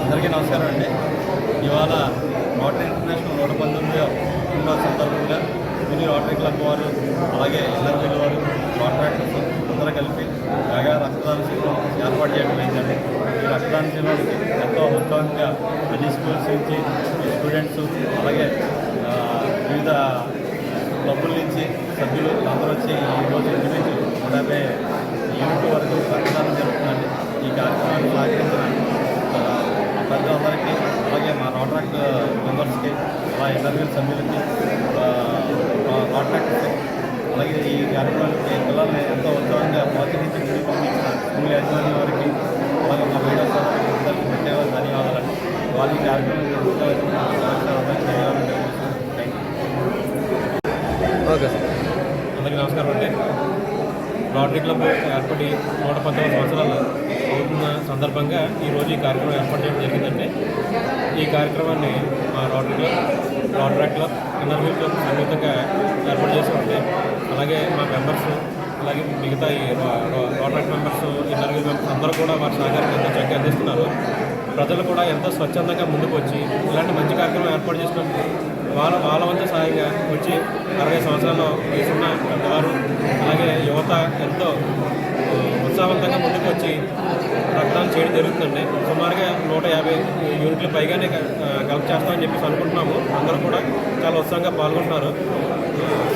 అందరికీ నమస్కారం అండి. ఇవాళ రోటరీ ఇంటర్నేషనల్ 119వ సందర్భంగా మినీ రోటరీ క్లబ్ వారు అలాగే ఎన్ఆర్జీల వారు కాంట్రాక్టర్స్ అందరూ కలిపి బాగా రక్తదాన శిబిరం ఏర్పాటు చేయడం అయిందండి. ఈ రక్తదాన శిబిరానికి ఎంతో ఉత్సాహంగా అన్ని స్కూల్స్ నుంచి స్టూడెంట్స్ అలాగే వివిధ క్లబ్బుల నుంచి సభ్యులు అందరూ వచ్చి ఈరోజు ఇంచుమించు 150 యూనిట్ వరకు రక్తదానం జరుగుతుందండి. ఈ కార్యక్రమాన్ని సహకరించిన ప్రజలందరికీ అలాగే మా కాంట్రాక్ట్ మెంబర్స్కి మా ఎన్ఆర్వీ సభ్యులకి కాంట్రాక్టర్స్కి అలాగే ఈ కార్యక్రమానికి పిల్లల్ని ఎంతో ఉత్సాహంగా ప్రోత్సహించి ముందుకు పంపించిన స్కూల్ యాజమాన్యం వారికి అలాగే మా మేడం సార్కి అందరికీ ప్రత్యేక ధన్యవాదాలండి. వాళ్ళ కార్యక్రమం అందరికీ ధన్యవాదాలు తెలియజేస్తున్నాను. Thank you. Okay sir. అందరికీ నమస్కారం అండి. రోటరీ క్లబ్ ఏర్పడి 119 సంవత్సరాలు అవుతున్న సందర్భంగా ఈరోజు ఈ కార్యక్రమం ఏర్పాటు చేయడం జరిగిందండి. ఈ కార్యక్రమాన్ని మా Rotary club, Rotary club, NRV club సంయుక్తంగా ఏర్పాటు చేసి ఉంటాయి. అలాగే మా మెంబర్స్ అలాగే మిగతా ఈ రోటరీ మెంబర్స్, ఎన్ఆర్వీ మెంబర్స్ అందరూ కూడా వారి సహకారం ఎంతో చక్కగా అందిస్తున్నారు. ప్రజలు కూడా ఎంతో స్వచ్ఛందంగా ముందుకు వచ్చి ఇలాంటి మంచి కార్యక్రమం ఏర్పాటు చేసినప్పుడు వాళ్ళ వంతు సహాయంగా వచ్చి 60 సంవత్సరాల వయసున్న పెద్దవారు అలాగే యువత ఎంతో ఉత్సాహవంతంగా ముందుకు వచ్చి రక్తదానం చేయడం జరుగుతుందండి. సుమారుగా 150 యూనిట్ల పైగానే కలెక్ట్ చేస్తామని చెప్పేసి అనుకుంటున్నాము. అందరూ కూడా చాలా ఉత్సాహంగా పాల్గొంటున్నారు.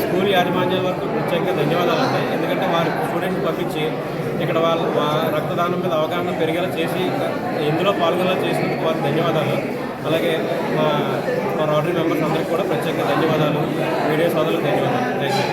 స్కూల్ యాజమాన్యాల వరకు ప్రత్యేకంగా ధన్యవాదాలు అండి. ఎందుకంటే వారి స్టూడెంట్స్ పంపించి ఇక్కడ వాళ్ళ రక్తదానం మీద అవగాహన పెరిగేలా చేసి ఇందులో పాల్గొనేలా చేసినందుకు వారికి ధన్యవాదాలు. అలాగే మా రోటరీ మెంబర్స్ అందరికీ కూడా ప్రత్యేకంగా ధన్యవాదాలు. మీడియా సోదరులకు ధన్యవాదాలు. Thank you.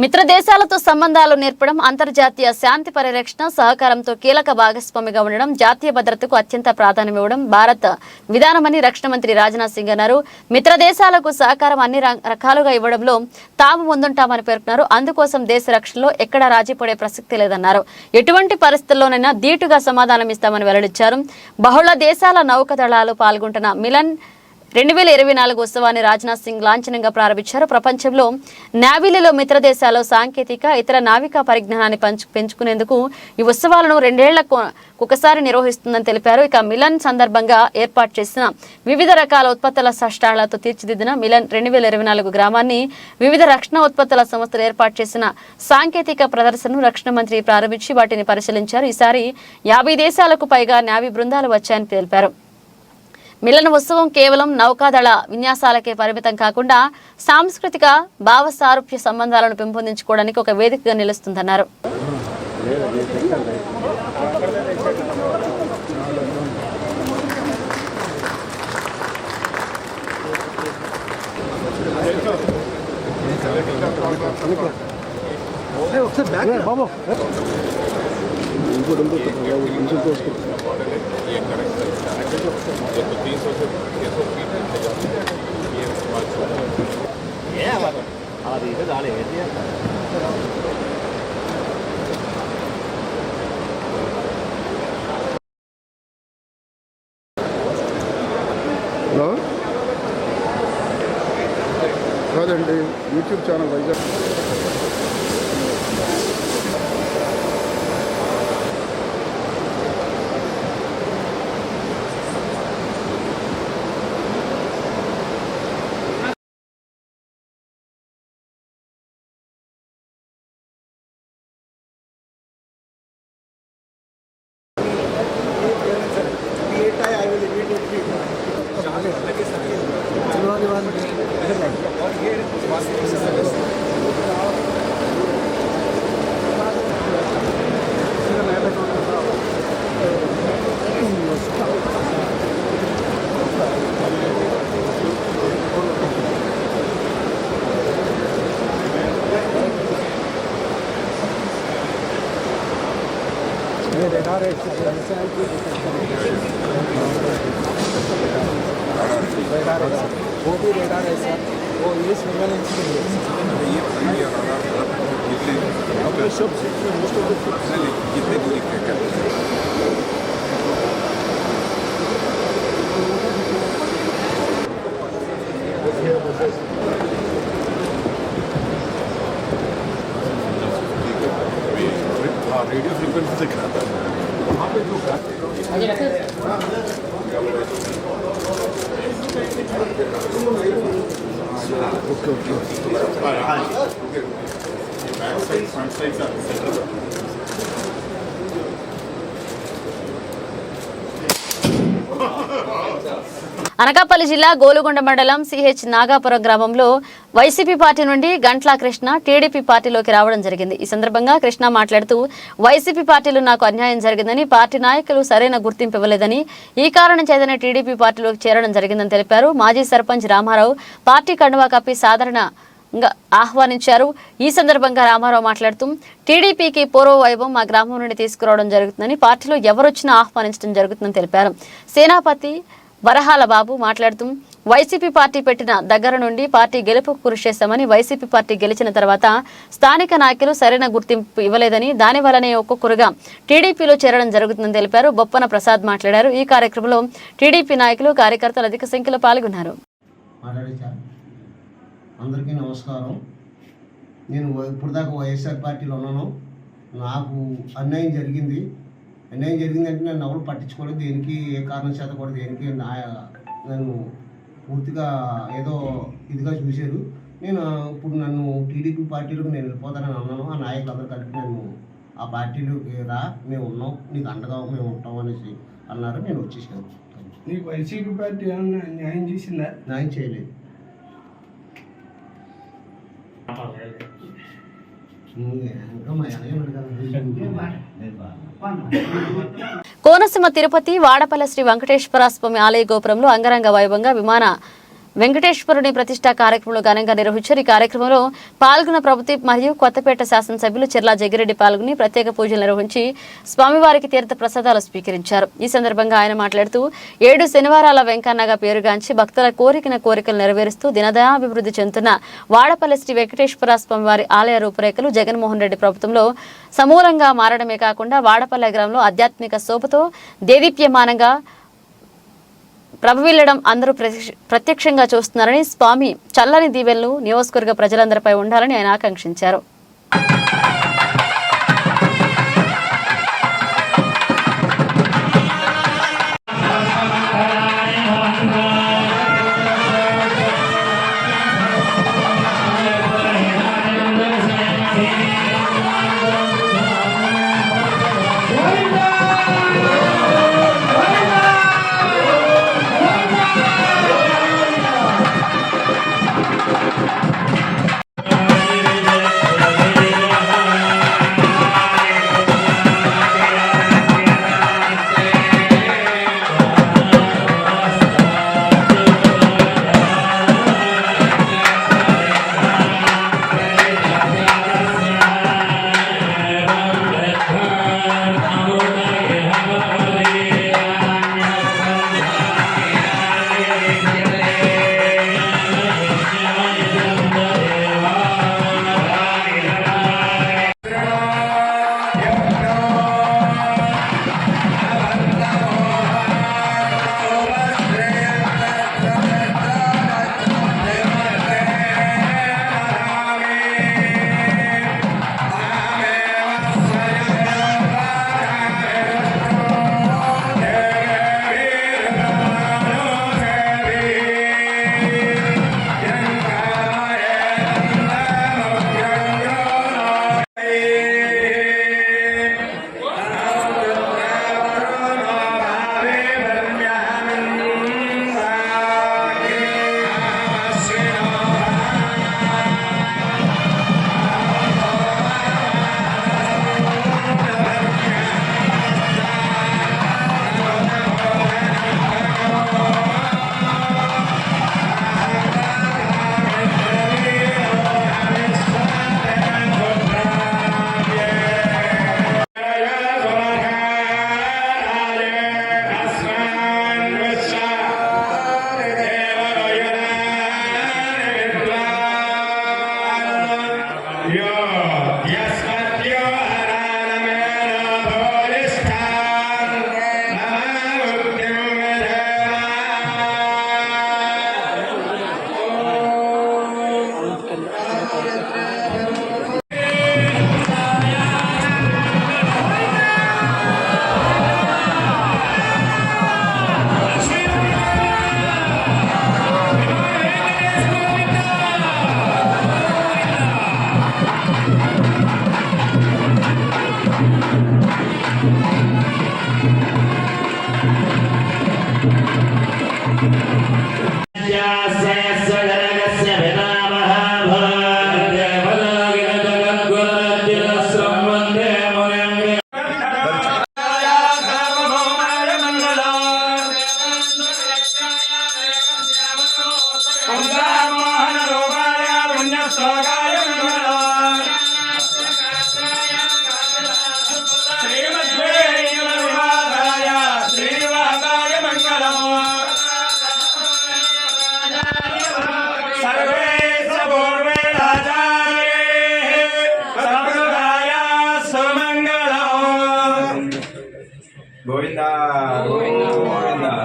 మిత్ర దేశాలతో సంబంధాలు నేర్పడం, అంతర్జాతీయ శాంతి పరిరక్షణ సహకారంతో కీలక భాగస్వామిగా ఉండడం, జాతీయ భద్రతకు అత్యంత ప్రాధాన్యం ఇవ్వడం భారత్ విధానమని రక్షణ మంత్రి రాజ్నాథ్ సింగ్ అన్నారు. మిత్ర దేశాలకు సహకారం అన్ని రకాలుగా ఇవ్వడంలో తాము ముందుంటామని పేర్కొన్నారు. అందుకోసం దేశ రక్షణలో ఎక్కడా రాజీ పడే ప్రసక్తి లేదన్నారు. ఎటువంటి పరిస్థితుల్లోనైనా ధీటుగా సమాధానం ఇస్తామని వెల్లడించారు. బహుళ దేశాల నౌకాదళాలు పాల్గొంటున్న మిలన్ 2024 ఉత్సవాన్ని రాజ్నాథ్ సింగ్ లాంఛనంగా ప్రారంభించారు. ప్రపంచంలో నావీలలో మిత్ర దేశాలు సాంకేతిక ఇతర నావికా పరిజ్ఞానాన్ని పెంచుకునేందుకు ఈ ఉత్సవాలను 2 ఏళ్లకు ఒకసారి నిర్వహిస్తుందని తెలిపారు. ఇక మిలన్ సందర్భంగా ఏర్పాటు చేసిన వివిధ రకాల ఉత్పత్తుల సష్టాలతో తీర్చిదిద్దిన మిలన్ 2024 గ్రామాన్ని వివిధ రక్షణ ఉత్పత్తుల సంస్థలు ఏర్పాటు చేసిన సాంకేతిక ప్రదర్శనను రక్షణ మంత్రి ప్రారంభించి వాటిని పరిశీలించారు. ఈసారి 50 దేశాలకు పైగా నావీ బృందాలు వచ్చాయని తెలిపారు. మిలన్ ఉత్సవం కేవలం నౌకాదళ విన్యాసాలకే పరిమితం కాకుండా సాంస్కృతిక భావసారూప్య సంబంధాలను పెంపొందించుకోవడానికి ఒక వేదికగా నిలుస్తుందన్నారు.
హలో, కాదండి, యూట్యూబ్ ఛానల్ వైజాగ్. वो भी रेडार है सर, वो ये सिग्नल
कितने दूरी कर रेडियो फ्रिक्वेंसी से कराता है वहाँ पे जो okay back side front side centre
Anakapalli జిల్లా గోలుగొండ మండలం సిహెచ్ నాగాపురం గ్రామంలో వైసీపీ పార్టీ నుండి గంట్ల కృష్ణ టీడీపీ పార్టీలోకి రావడం జరిగింది. ఈ సందర్భంగా కృష్ణ మాట్లాడుతూ వైసీపీ పార్టీలో నాకు అన్యాయం జరిగిందని, పార్టీ నాయకులు సరైన గుర్తింపు ఇవ్వలేదని, ఈ కారణం చేతనే టీడీపీ పార్టీలోకి చేరడం జరిగిందని తెలిపారు. మాజీ సర్పంచ్ రామారావు పార్టీ కండువా కప్పి సాధారణ ఆహ్వానించారు. ఈ సందర్భంగా రామారావు మాట్లాడుతూ టీడీపీకి పూర్వ వైభవం మా గ్రామం నుండి తీసుకురావడం జరుగుతుందని, పార్టీలో ఎవరొచ్చినా ఆహ్వానించడం జరుగుతుందని తెలిపారు. సేనాపతి వరహాల బాబు మాట్లాడుతూ వైసీపీ పార్టీ పెట్టిన దగ్గర నుండి పార్టీ గెలుపుకు కృషి చేశామని, వైసీపీ పార్టీ గెలిచిన తర్వాత స్థానిక నాయకులు సరైన గుర్తింపు ఇవ్వలేదని, దానివల్లనే ఒక్కొక్కరుగా టీడీపీలో చేరడం జరుగుతుందని తెలిపారు. బొప్పన ప్రసాద్ మాట్లాడారు. ఈ కార్యక్రమంలో టీడీపీ నాయకులు కార్యకర్తలు అధిక సంఖ్యలో పాల్గొన్నారు.
అందరికీ నమస్కారం. నేను ఇప్పుడు దాకా వైఎస్ఆర్ పార్టీలో ఉన్నాను. నాకు అన్యాయం జరిగింది అంటే నన్ను ఎవరు పట్టించుకోలేదు. దేనికి ఏ కారణం చేత కూడా దేనికి నన్ను పూర్తిగా ఏదో ఇదిగా చూశారు. నేను ఇప్పుడు నన్ను టీడీపీ పార్టీలోకి నేను వెళ్ళిపోతానని అన్నాను. ఆ నాయకులందరూ కలిపి నన్ను ఆ పార్టీలోకి రా, మేము ఉన్నాం, నీకు అండగా మేము ఉంటాం అనేసి అన్నారు. నేను వచ్చేసాను.
నీకు వైసీపీ పార్టీ ఏమన్నా న్యాయం చేసిందా?
న్యాయం చేయలేదు.
కోనసీమ తిరుపతి వాడపల్లి శ్రీ వెంకటేశ్వర స్వామి ఆలయ గోపురంలో అంగరంగ వైభవంగా విమాన వెంకటేశ్వరుని ప్రతిష్ఠా కార్యక్రమంలో ఘనంగా నిర్వహించారు. ఈ కార్యక్రమంలో పాల్గొన్న ప్రభుత్వ మరియు కొత్తపేట శాసనసభ్యులు చెర్లా జగ్గిరెడ్డి పాల్గొని ప్రత్యేక పూజలు నిర్వహించి స్వామివారికి తీర్థ ప్రసాదాలు స్వీకరించారు. ఈ సందర్భంగా ఆయన మాట్లాడుతూ 7 శనివారాల వెంకన్నగా పేరుగాంచి భక్తుల కోరికలు నెరవేరుస్తూ దినదయాభివృద్ధి చెందుతున్న వాడపల్లి శ్రీ వెంకటేశ్వర స్వామివారి ఆలయ రూపురేఖలు జగన్మోహన్ రెడ్డి ప్రభుత్వంలో సమూలంగా మారడమే కాకుండా వాడపల్లి గ్రామంలో ఆధ్యాత్మిక శోభతో దేదీప్యమానంగా ప్రభవిల్లడం అందరూ ప్రత్యక్షంగా చూస్తున్నారని, స్వామి చల్లని దీవెనలు నియోజకవర్గ ప్రజలందరిపై ఉండాలని ఆయన ఆకాంక్షించారు.
గోవిందా గోవిందా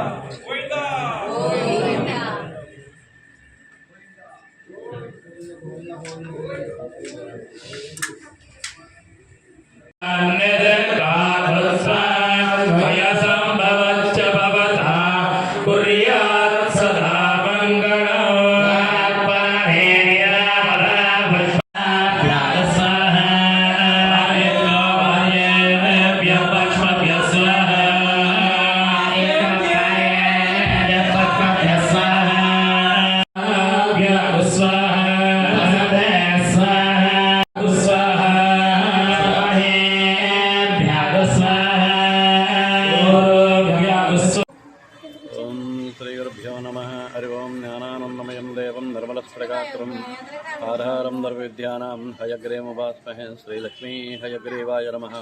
ఆధారం దర్విద్యానాం హయగ్రీముపాస్మహే శ్రీలక్ష్మీ హయగ్రీవాయ నమః.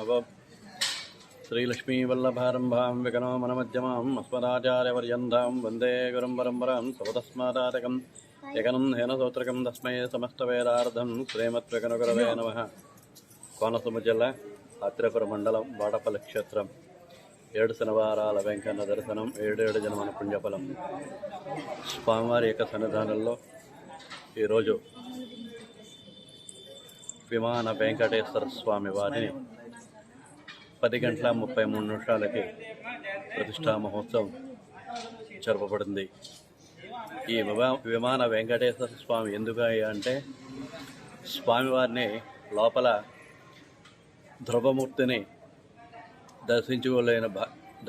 శ్రీలక్ష్మీ వల్లభారంభాం వికనో మనమధ్యమాం అస్మదాచార్యవర్యంధాం వందే గురుం పరంపరాం సవతస్మాదాతకం ఏకనం హేనసూత్రకం తస్మై సమస్తవేదార్థం శ్రీమద్వికనగురవే నమః. కోనసీమ జిల్లా ఆత్రేయపురం మండలం వాడపల్లి క్షేత్రం 7 శనివారాల వెంకన్న దర్శనం 7 జన్మల పుణ్యఫలం. స్వామివారి యొక్క సన్నిధానంలో ఈరోజు విమాన వెంకటేశ్వర స్వామి వారిని 10:33 ప్రతిష్టా మహోత్సవం జరపబడింది. ఈ విమాన వెంకటేశ్వర స్వామి ఎందుకు అంటే స్వామివారిని లోపల ధ్రువమూర్తిని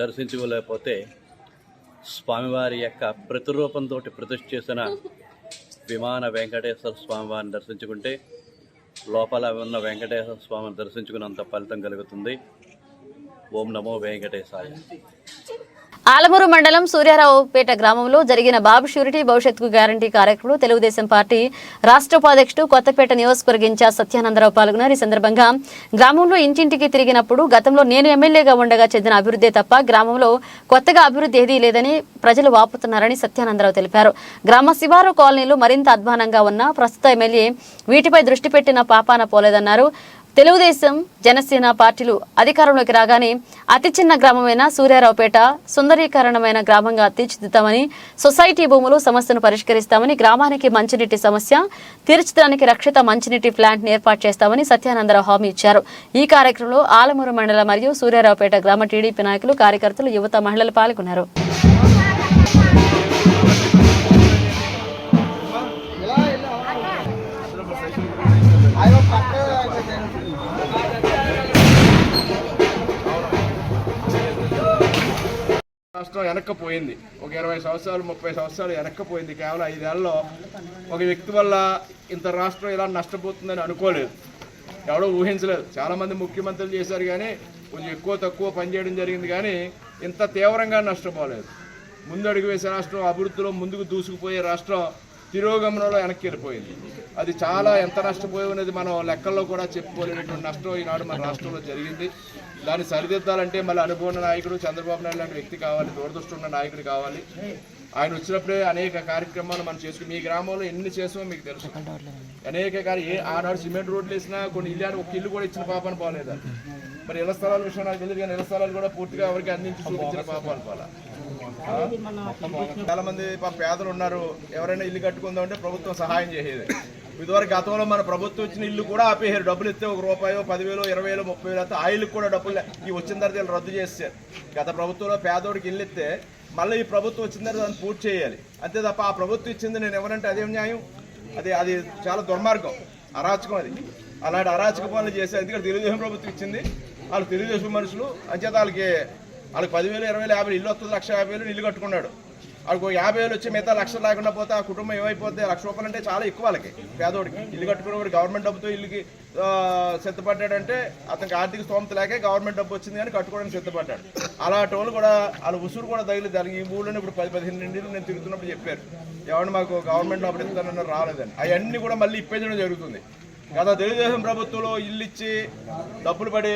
దర్శించుకోలేకపోతే స్వామివారి యొక్క ప్రతిరూపంతో ప్రతిష్ఠ చేసిన విమాన వెంకటేశ్వర స్వామి వారిని దర్శించుకుంటే లోపల ఉన్న వెంకటేశ్వర స్వామిని దర్శించుకున్నంత ఫలితం కలుగుతుంది. ఓం నమో వెంకటేశాయ.
ఆలమూరు మండలం సూర్యారావుపేట గ్రామంలో జరిగిన బాబు షూరిటీ భవిష్యత్తుకు గ్యారంటీ కార్యక్రమంలో తెలుగుదేశం పార్టీ రాష్ట్ర ఉపాధ్యక్షుడు కొత్తపేట నియోజకవర్గ ఇన్ఛార్జ్ సత్యానందరావు పాల్గొన్నారు. ఈ సందర్భంగా గ్రామంలో ఇంటింటికి తిరిగినప్పుడు గతంలో నేను ఎమ్మెల్యేగా ఉండగా చెందిన అభివృద్ధి తప్ప గ్రామంలో కొత్తగా అభివృద్ధి ఏదీ లేదని ప్రజలు వాపుతున్నారని సత్యానందరావు తెలిపారు. గ్రామ శివారు కాలనీలు మరింత అధ్వానంగా ఉన్న ప్రస్తుత ఎమ్మెల్యే వీటిపై దృష్టి పెట్టిన పాపాన పోలేదన్నారు. తెలుగుదేశం జనసేన పార్టీలు అధికారంలోకి రాగానే అతి చిన్న గ్రామమైన సూర్యారావుపేట సుందరీకరణమైన గ్రామంగా తీర్చిదిద్దామని, సొసైటీ భూములు సమస్యను పరిష్కరిస్తామని, గ్రామానికి మంచినీటి సమస్య తీర్చడానికి రక్షిత మంచినీటి ప్లాంట్ ఏర్పాటు చేస్తామని సత్యానందరావు హామీ ఇచ్చారు. ఈ కార్యక్రమంలో ఆలమూరు మండలం మరియు సూర్యారావుపేట గ్రామ టీడీపీ నాయకులు, కార్యకర్తలు, యువత, మహిళలు పాల్గొన్నారు.
రాష్ట్రం వెనక్కపోయింది. ఒక 20 సంవత్సరాలు 30 సంవత్సరాలు వెనక్కపోయింది. కేవలం 5 ఏళ్లలో ఒక వ్యక్తి వల్ల ఇంత రాష్ట్రం ఇలా నష్టపోతుందని అనుకోలేదు, ఎవడో ఊహించలేదు. చాలామంది ముఖ్యమంత్రులు చేశారు కానీ కొంచెం ఎక్కువ తక్కువ పనిచేయడం జరిగింది, కానీ ఇంత తీవ్రంగా నష్టపోలేదు. ముందడుగు వేసే రాష్ట్రం, అభివృద్ధిలో ముందుకు దూసుకుపోయే రాష్ట్రం తిరోగమనంలో వెనక్కి వెళ్ళిపోయింది. అది చాలా ఎంత నష్టపోయేది మనం లెక్కల్లో కూడా చెప్పుకోలేనటువంటి నష్టం ఈనాడు మన రాష్ట్రంలో జరిగింది. దాన్ని సరిదిద్దాలంటే మళ్ళీ అనుభవం నాయకుడు చంద్రబాబు నాయుడు లాంటి వ్యక్తి కావాలి, దూరదృష్టి ఉన్న నాయకుడు కావాలి. ఆయన వచ్చినప్పుడే అనేక కార్యక్రమాలు మనం చేసుకుని, మీ గ్రామంలో ఎన్ని చేసామో మీకు తెలుసు. అనేక ఆనాడు సిమెంట్ రోడ్లు వేసినా కొన్ని ఇల్లు, ఒక ఇల్లు కూడా ఇచ్చిన పాపాను పోలేదా. మరి ఇళ్ల స్థలాల విషయం నాకు తెలియదు, కానీ ఇళ్ల స్థలాలు కూడా పూర్తిగా ఎవరికి అందించి చూపించిన పాపాలు పోలా. చాలా మంది పేదలు ఉన్నారు, ఎవరైనా ఇల్లు కట్టుకుందాం అంటే ప్రభుత్వం సహాయం చేసేది. ఇదివరకు గతంలో మన ప్రభుత్వం ఇచ్చిన ఇల్లు కూడా ఆపేసారు. డబ్బులు ఇస్తే ₹1, 10,000, 20,000, 30,000 అయితే ఆ ఇల్లు కూడా డబ్బులు ఈ వచ్చిన తర్వాత రద్దు చేస్తారు. గత ప్రభుత్వంలో పేదోడికి ఇల్లు ఇస్తే మళ్ళీ ఈ ప్రభుత్వం వచ్చిన తర్వాత దాన్ని పూర్తి చేయాలి, అంతే తప్ప ఆ ప్రభుత్వం ఇచ్చింది నేను ఎవరంటే అదేం న్యాయం? అది చాలా దుర్మార్గం, అరాచకం. అలాంటి అరాచక పనులు చేశారు. ఎందుకంటే తెలుగుదేశం ప్రభుత్వం ఇచ్చింది, వాళ్ళు తెలుగుదేశం మనుషులు, అంచేత వాళ్ళకి 10,000, 20,000, 50,000 ఇల్లు వస్తుంది, 1,50,000 ఇల్లు కట్టుకున్నాడు. వాళ్ళకి 50,000 వచ్చి మిగతా 1,00,000 లేకుండా పోతే ఆ కుటుంబం ఏమైపోతే ₹1,00,000 అంటే చాలా ఎక్కువ. వాళ్ళకి పేదోడికి ఇల్లు కట్టుకునేవాడు గవర్నమెంట్ డబ్బుతో ఇల్లుకి సిద్ధపడ్డాడంటే అతనికి ఆర్థిక స్తోమత లేకే గవర్నమెంట్ డబ్బు వచ్చింది కానీ కట్టుకోవడానికి సిద్ధపడ్డాడు. అలాంటి వాళ్ళు కూడా వాళ్ళ ఉసురు కూడా తగిలి ఈ ఊళ్ళో ఇప్పుడు 10-15 ఇంటిలు నేను తిరుగుతున్నప్పుడు చెప్పారు, ఎవరు మాకు గవర్నమెంట్ డబ్బులు ఇస్తానన్నా రాలేదని. అవన్నీ కూడా మళ్ళీ ఇప్పేయడం జరుగుతుంది. గత తెలుగుదేశం ప్రభుత్వంలో ఇల్లు ఇచ్చి డబ్బులు పడి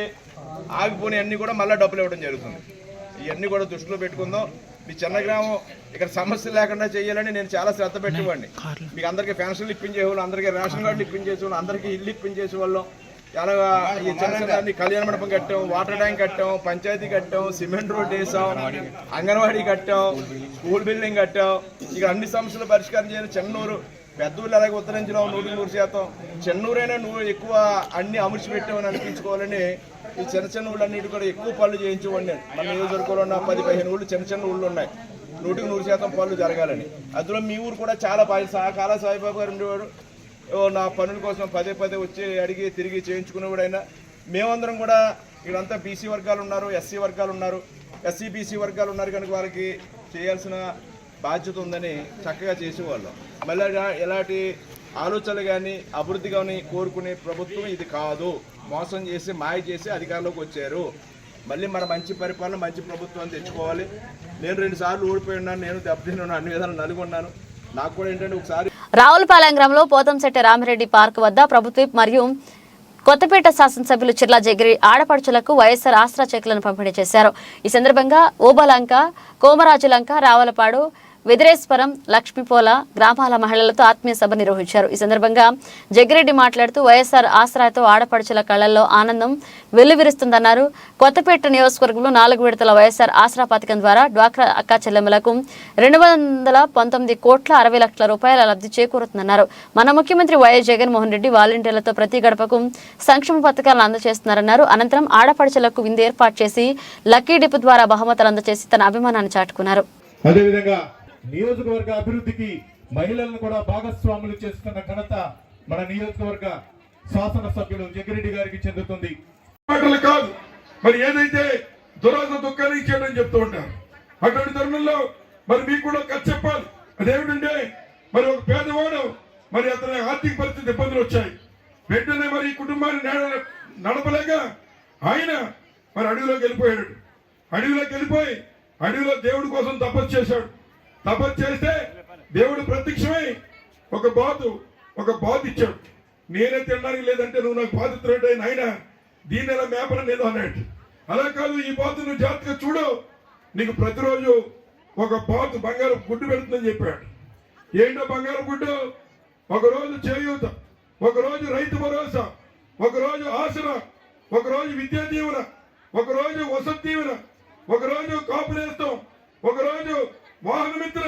ఆగిపోయి అన్నీ కూడా మళ్ళీ డబ్బులు ఇవ్వడం జరుగుతుంది. ఇవన్నీ కూడా దృష్టిలో పెట్టుకుందాం. మీ చిన్న గ్రామం ఇక్కడ సమస్యలు లేకుండా చేయాలని నేను చాలా శ్రద్ధ పెట్టేవాడిని. మీకు అందరికీ పెన్షన్లు ఇప్పించేవాళ్ళు, అందరికీ రేషన్ కార్డులు ఇప్పించేసేవాళ్ళు, అందరికీ ఇల్లు ఇప్పించేసేవాళ్ళం. అలాగా ఈ చిన్న చిన్న కళ్యాణ మండపం కట్టాం, వాటర్ ట్యాంక్ కట్టాం, పంచాయతీ కట్టాం, సిమెంట్ రోడ్ వేసాం, అంగన్వాడీ కట్టాం, స్కూల్ బిల్డింగ్ కట్టాం. ఇక అన్ని సమస్యలు పరిష్కారం చేయాలి. చెన్నూరు పెద్ద ఊళ్ళు అలాగే ఉత్తరించలో 100% చెన్నూరైనా నువ్వు ఎక్కువ అన్ని అమర్చి పెట్టామని అనిపించుకోవాలని ఈ చిన్న చిన్న ఊళ్ళన్నిటి కూడా ఎక్కువ పనులు చేయించుకోండి. మన నియోజకవర్గంలో ఉన్న 10-15 ఊళ్ళు చిన్న చిన్న ఊళ్ళు ఉన్నాయి, 100% పనులు జరగాలని. అందులో మీ ఊరు కూడా చాలా కాలా సాయిబాబు గారు ఉండేవాడు. నా పనుల కోసం పదే వచ్చి అడిగి తిరిగి చేయించుకునేవాడైనా. మేమందరం కూడా ఇక్కడంతా బీసీ వర్గాలు ఉన్నారు, ఎస్సీ వర్గాలు ఉన్నారు, ఎస్సీ బీసీ వర్గాలు ఉన్నారు కనుక వాళ్ళకి చేయాల్సిన బాధ్యత ఉందని చక్కగా చేసేవాళ్ళం. మళ్ళీ ఎలాంటి ఆలోచనలు కానీ అభివృద్ధి కానీ కోరుకునే ప్రభుత్వం ఇది కాదు. మోసం చేసి మాయ చేసి అధికారంలోకి వచ్చారు. మళ్ళీ మన మంచి పరిపాలన మంచి ప్రభుత్వం తెచ్చుకోవాలి. నేను 2 సార్లు ఓడిపోయి ఉన్నాను, నేను దెబ్బతిన్నాను, అన్ని విధాలు నలుగున్నాను. నాకు కూడా ఏంటంటే ఒకసారి
రావులపాలెం గ్రామంలో పోతంశెట్టి రామిరెడ్డి పార్క్ వద్ద ప్రభుత్వ మరియు కొత్తపేట శాసనసభ్యులు చిర్లా జగిరి ఆడపడుచులకు వైఎస్ఆర్ ఆసరా చెక్కులను పంపిణీ చేశారు. ఈ సందర్భంగా ఓబలంక, కోమరాజులంక, రావులపాడు, వెదిరేశ్వరం, లక్ష్మీపోల గ్రామాల మహిళలతో ఆత్మీయ సభ నిర్వహించారు. ఈ సందర్భంగా జగ్గిరెడ్డి మాట్లాడుతూ వైఎస్ఆర్ ఆసరాతో ఆడపడుచుల కళ్లలో ఆనందం వెల్లువిరుస్తుందన్నారు. కొత్తపేట నియోజకవర్గంలో 4 విడతల వైఎస్ఆర్ ఆసరా పథకం ద్వారా డ్వాక్రా అక్కా చెల్లెమ్మలకు 219 కోట్ల 60 లక్షల రూపాయల లబ్ధి చేకూరుతుందన్నారు. మన ముఖ్యమంత్రి వైఎస్ జగన్మోహన్ రెడ్డి వాలంటీర్లతో ప్రతి గడపకు సంక్షేమ పథకాలను అందజేస్తున్నారన్నారు. అనంతరం ఆడపడుచులకు విందు ఏర్పాటు చేసి లక్కీ డిప్ ద్వారా బహుమతులు అందజేసి తన అభిమానాన్ని చాటుకున్నారు.
అదేవిధంగా నియోజకవర్గ అభివృద్ధికి మహిళలను కూడా భాగస్వాములు చేస్తున్న ఘనత మన నియోజకవర్గ శాసనసభ్యులు జగ్గిరెడ్డి గారికి చెందుతుంది. మాటలు కాదు, మరి ఏదైతే దురాశ దుఃఖాన్ని ఇచ్చాడని చెప్తూ ఉంటారు. అటువంటి తరుణంలో మరి మీకు కూడా ఖర్చు చెప్పాలి. అదేమిటంటే మరి ఒక పేదవాడు మరి అతని ఆర్థిక పరిస్థితి ఇబ్బందులు వచ్చాయి. వెంటనే మరి ఈ కుటుంబాన్ని నడపలేక ఆయన మరి అడవిలోకి వెళ్ళిపోయాడు. అడవిలో దేవుడి కోసం తపస్సు చేశాడు. తపస్సు చేస్తే దేవుడు ప్రత్యక్షమై ఒక బాతు ఇచ్చాడు. నేనే తినడానికి లేదంటే నువ్వు నాకు బాతు ఇస్తున్నాడు. ఆయన దీన్ని ఎలా మేపన నేను అన్నాడు. అలా కాదు, ఈ బాతు నువ్వు జాగ్రత్తగా చూడు, నీకు ప్రతిరోజు ఒక బాతు బంగారు గుడ్డు పెడుతుందని చెప్పాడు. ఏంటో బంగారు గుడ్డు? ఒకరోజు చేయూత, ఒకరోజు రైతు భరోసా, ఒకరోజు ఆసరా, ఒకరోజు విద్యా దీవెన, ఒకరోజు వసతి దీవెన, ఒకరోజు కాపు నేస్తం, ఒకరోజు వాహన మిత్ర,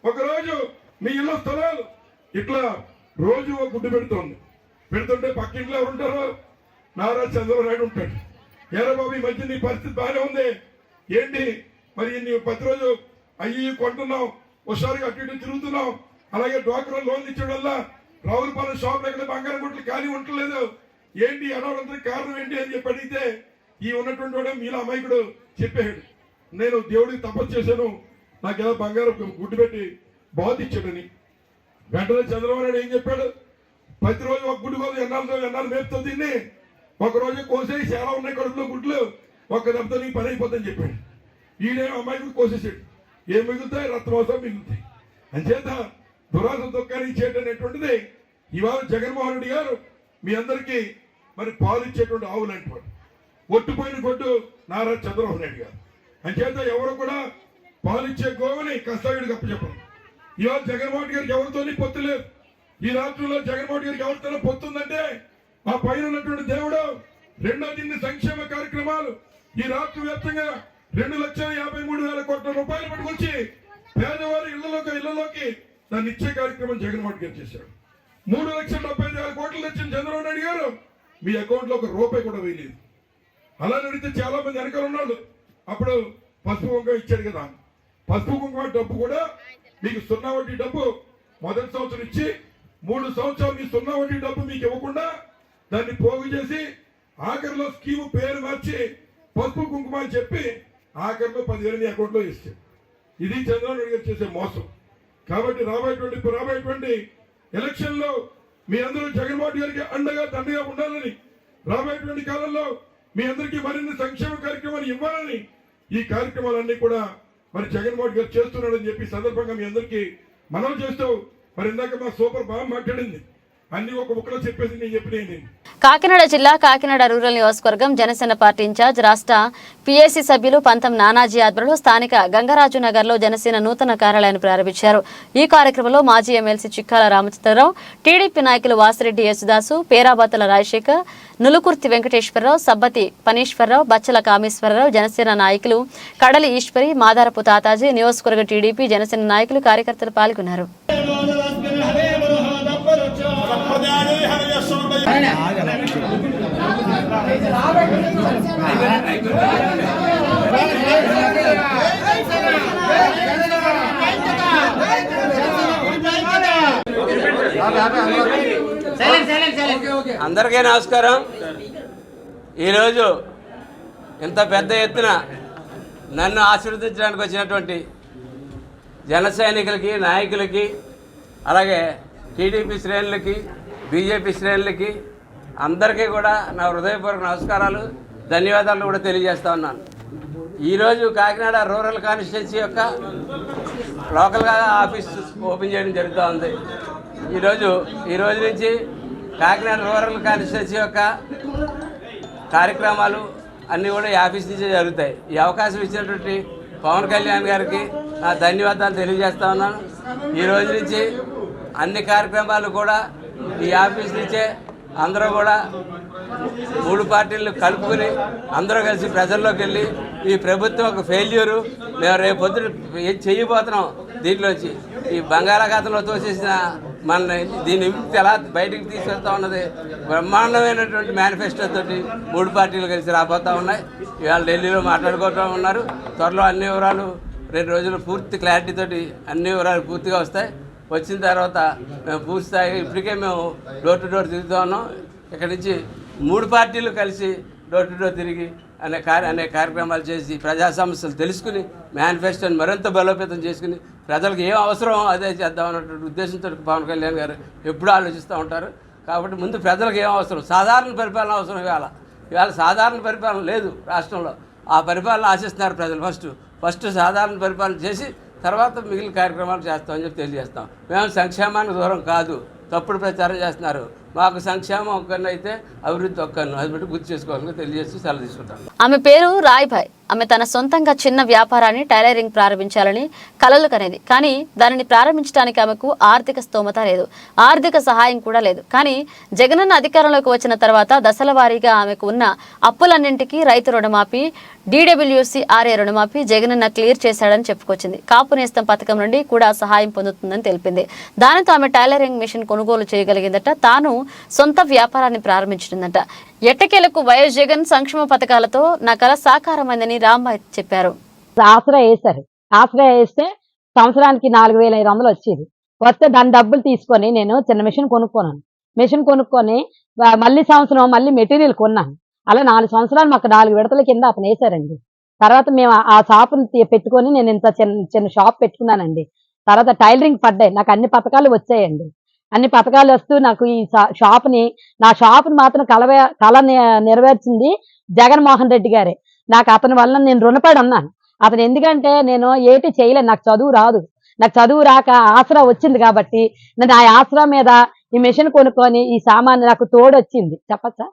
ఒకరోజు మీ ఇళ్ళ స్థలాలు. ఇట్లా రోజు ఒక గుడ్డు పెడుతుంటే పక్కింట్లో ఉంటారు, నారా చంద్రబాబు నాయుడు ఉంటాడు. ఏరా బాబు, ఈ మధ్య నీ పరిస్థితి బాగానే ఉంది ఏంటి, మరి నీవు ప్రతిరోజు అయ్యి కొంటున్నావు, ఒకసారిగా అటు ఇటు తిరుగుతున్నావు, అలాగే డ్వాక్రా లోన్లు ఇచ్చడం వల్ల రావులపాలెం షాపులు ఎక్కడ బంగారం గుట్లు ఖాళీ ఉండలేదు ఏంటి, అనవడంతరికి కారణం ఏంటి అని చెప్పి అడిగితే ఈ ఉన్నటువంటి వాడు మీలా అమాయకుడు చెప్పాడు, నేను దేవుడికి తపస్సు చేశాను, నాకు ఏదో బంగారం గుడ్డు పెట్టి బాతు ఇచ్చాడని. వెంటనే చంద్రబాబు నాయుడు ఏం చెప్పాడు, ప్రతిరోజు ఒక గుడ్డు కోసం ఎన్నాళ్ళు మేపుతో తిని ఒకరోజు కోసేసి చాలా ఉన్నాయి కడుపులో గుడ్లు, ఒక్క దెబ్బతో నీకు పని అయిపోతుందని చెప్పాడు. ఈడే అమ్మాయికి కోసేసాడు. ఏం మిగులుతాయి? రక్తమోసం మిగులుతాయి. అంచేత దురాశ దుఃఖాన్ని ఇచ్చేటటువంటిది ఇవాళ జగన్మోహన్ రెడ్డి గారు మీ అందరికీ మరి పాలు ఇచ్చేటువంటి ఆవులు అంటాడు. ఒట్టుపోయిన గొడ్డు నారా చంద్రబాబు నాయుడు గారు. అంచేత ఎవరు కూడా పాలిచ్చే గోవుని కష్టాయుడికి అప్పచెప్పరు. ఇవాళ జగన్మోహన్ గారికి ఎవరితోని పొత్తు లేదు. ఈ రాష్ట్రంలో జగన్మోహన్ గారికి ఎవరితోనో పొత్తుందంటే ఆ పైన ఉన్నటువంటి దేవుడు రెండో దీన్ని సంక్షేమ కార్యక్రమాలు ఈ రాష్ట్ర వ్యాప్తంగా 2,53,000 కోట్ల రూపాయలు పట్టుకొచ్చి పేదవారి ఇళ్లలోకి దాన్ని ఇచ్చే కార్యక్రమం జగన్మోహన్ గారు చేశాడు. 3,75,000 కోట్లు తెచ్చిన చంద్రబాబు నాయుడు గారు మీ అకౌంట్ లో ₹1 కూడా వేయలేదు. అలా నడితే చాలా మంది వెనకాల ఉన్నాడు. అప్పుడు పసుపు కుంకుమ ఇచ్చాడు కదా, పసుపు కుంకుమ డబ్బు కూడా మీకు 0 వడ్డీ డబ్బు మొదటి సంవత్సరం ఇచ్చి 3 సంవత్సరాలు మీ 0 వడ్డీ డబ్బు మీకు ఇవ్వకుండా దాన్ని పోగు చేసి ఆఖరిలో స్కీము పేరు మార్చి పసుపు కుంకుమ అని చెప్పి ఆఖరిలో 10,000 మీ అకౌంట్లో ఇస్తాడు. ఇది చంద్రబాబు నాయుడు గారు చేసే మోసం. కాబట్టి రాబోయేటువంటి ఎలక్షన్ లో మీ అందరూ జగన్మోహన్ గారికి అండగా దండగా ఉండాలని, రాబోయేటువంటి కాలంలో మీ అందరికీ మరిన్ని సంక్షేమ కార్యక్రమాలు ఇవ్వాలని, ఈ కార్యక్రమాలన్నీ కూడా మరి జగన్మోహన్ గారు చేస్తున్నాడని చెప్పి సందర్భంగా మీ అందరికీ మనం చేస్తూ మరి ఇందాక మా సూపర్ బాగా మాట్లాడింది.
అన్ని ఒక ముక్కలో చెప్పేసి నేను చెప్పిన
కాకినాడ జిల్లా కాకినాడ రూరల్ నియోజకవర్గం జనసేన పార్టీ ఇన్ఛార్జ్ రాష్ట్ర పీఏసీ సభ్యులు పంతం నానాజీ ఆధ్వర్యంలో స్థానిక గంగరాజు నగర్లో జనసేన నూతన కార్యాలయాన్ని ప్రారంభించారు. ఈ కార్యక్రమంలో మాజీ ఎమ్మెల్సీ చిక్కాల రామచంద్రరావు, టీడీపీ నాయకులు వాసిరెడ్డి యేసుదాసు, పేరాబత్తల రాజశేఖర్, నులుకుర్తి వెంకటేశ్వరరావు, సబ్బతి పనీశ్వరరావు, బచ్చల కామేశ్వరరావు, జనసేన నాయకులు కడలి ఈశ్వరి, మాదారపు తాతాజీ, నియోజకవర్గ టీడీపీ జనసేన నాయకులు కార్యకర్తలు పాల్గొన్నారు.
అందరికీ నమస్కారం. ఈరోజు ఇంత పెద్ద ఎత్తున నన్ను ఆశీర్వదించడానికి వచ్చినటువంటి జన సైనికులకి, నాయకులకి, అలాగే టీడీపీ శ్రేణులకి, బీజేపీ శ్రేణులకి అందరికీ కూడా నా హృదయపూర్వక నమస్కారాలు, ధన్యవాదాలు కూడా తెలియజేస్తా ఉన్నాను. ఈరోజు కాకినాడ రూరల్ కాన్స్టిట్యున్సీ యొక్క లోకల్గా ఆఫీస్ ఓపెన్ చేయడం జరుగుతూ ఉంది. ఈ రోజు నుంచి కాకినాడ రూరల్ కాన్స్టిట్యున్సీ యొక్క కార్యక్రమాలు అన్నీ కూడా ఈ ఆఫీస్ నుంచే జరుగుతాయి. ఈ అవకాశం ఇచ్చినటువంటి పవన్ కళ్యాణ్ గారికి నా ధన్యవాదాలు తెలియజేస్తా ఉన్నాను. ఈ రోజు నుంచి అన్ని కార్యక్రమాలు కూడా ఈ ఆఫీస్ నుంచే అందరూ కూడా 3 పార్టీలను కలుపుకొని అందరూ కలిసి ప్రజల్లోకి వెళ్ళి ఈ ప్రభుత్వం ఒక ఫెయిల్యూరు, మేము రేపు పొద్దున ఏం చేయబోతున్నాం, దీంట్లోంచి ఈ బంగాళాఖాతంలో తోసేసిన మన దీని ఎలా బయటికి తీసుకెళ్తా ఉన్నది బ్రహ్మాండమైనటువంటి మేనిఫెస్టో తోటి 3 పార్టీలు కలిసి రాబోతూ ఉన్నాయి. ఇవాళ ఢిల్లీలో మాట్లాడుకుంటూ ఉన్నారు. త్వరలో అన్ని వివరాలు 2 రోజులు పూర్తి క్లారిటీ తోటి అన్ని వివరాలు పూర్తిగా వస్తాయి. వచ్చిన తర్వాత మేము పూర్తి స్థాయి ఇప్పటికే మేము డోర్ టు డోర్ తిరుగుతూ ఉన్నాం. ఇక్కడి నుంచి 3 పార్టీలు కలిసి డోర్ టు డోర్ తిరిగి అనేక కార్యక్రమాలు చేసి ప్రజా సమస్యలు తెలుసుకుని మేనిఫెస్టోని మరింత బలోపేతం చేసుకుని ప్రజలకు ఏం అవసరం అదే చేద్దాం అన్నటువంటి ఉద్దేశంతో పవన్ కళ్యాణ్ గారు ఎప్పుడూ ఆలోచిస్తూ ఉంటారు. కాబట్టి ముందు ప్రజలకు ఏం అవసరం, సాధారణ పరిపాలన అవసరం. ఇవాళ సాధారణ పరిపాలన లేదు రాష్ట్రంలో. ఆ పరిపాలన ఆశిస్తున్నారు ప్రజలు. ఫస్ట్ సాధారణ పరిపాలన చేసి తర్వాత మిగిలిన కార్యక్రమాలు చేస్తామని చెప్పి తెలియజేస్తాం. మేము సంక్షేమానికి దూరం కాదు, తప్పుడు ప్రచారం చేస్తున్నారు. మాకు సంక్షేమం ఒక్కరిని అయితే అభివృద్ధి ఒక్కరిని, అది బట్టి గుర్తు చేసుకోవాలని తెలియజేసి సెలవు తీసుకుంటాను.
ఆమె పేరు రాయ్భాయ్. ఆమె తన సొంతంగా చిన్న వ్యాపారాన్ని టైలరింగ్ ప్రారంభించాలని కలలు కనేది. కానీ దానిని ప్రారంభించడానికి ఆమెకు ఆర్థిక స్తోమత లేదు, ఆర్థిక సహాయం కూడా లేదు. కానీ జగనన్న అధికారంలోకి వచ్చిన తర్వాత దశల వారీగా ఆమెకు ఉన్న అప్పులన్నింటికీ రైతు రుణమాఫీ, DWCRA రుణమాఫీ జగనన్న క్లియర్ చేశాడని చెప్పుకొచ్చింది. కాపు నేస్తం పథకం నుండి కూడా సహాయం పొందుతుందని తెలిపింది. దానితో ఆమె టైలరింగ్ మిషన్ కొనుగోలు చేయగలిగిందట. తాను సొంత వ్యాపారాన్ని ప్రారంభించిందట. ఎట్టకేలకు వైఎస్ జగన్ సంక్షేమ పథకాలతో నా కళ సాకారమైందని రాంబాయ్ చెప్పారు.
ఆసరా వేశారు. ఆసరా వేస్తే సంవత్సరానికి 4500 వచ్చేది. వస్తే దాని డబ్బులు తీసుకొని నేను చిన్న మిషన్ కొనుక్కున్నాను. మిషన్ కొనుక్కొని మళ్ళీ సంవత్సరం మళ్ళీ మెటీరియల్ కొన్నాను. అలా 4 సంవత్సరాలు మాకు 4 విడతల కింద అతను వేశారండి. తర్వాత మేము ఆ షాపును పెట్టుకొని నేను ఇంత చిన్న షాప్ పెట్టుకున్నానండి. తర్వాత టైలరింగ్ పడ్డాయి. నాకు అన్ని పథకాలు వచ్చాయండి. అన్ని పథకాలు వస్తూ నాకు ఈ నా షాపుని మాత్రం కళ నెరవేర్చింది జగన్మోహన్ రెడ్డి గారే. నాకు అతని వల్ల నేను రుణపడి ఉన్నాను. అతను ఎందుకంటే నేను ఏటి చేయలేను, నాకు చదువు రాదు. నాకు చదువు రాక ఆసరా వచ్చింది కాబట్టి నేను ఆ ఆసరా మీద ఈ మిషన్ కొనుక్కొని ఈ సామాన్లు నాకు తోడు వచ్చింది. చెప్పచ్చా?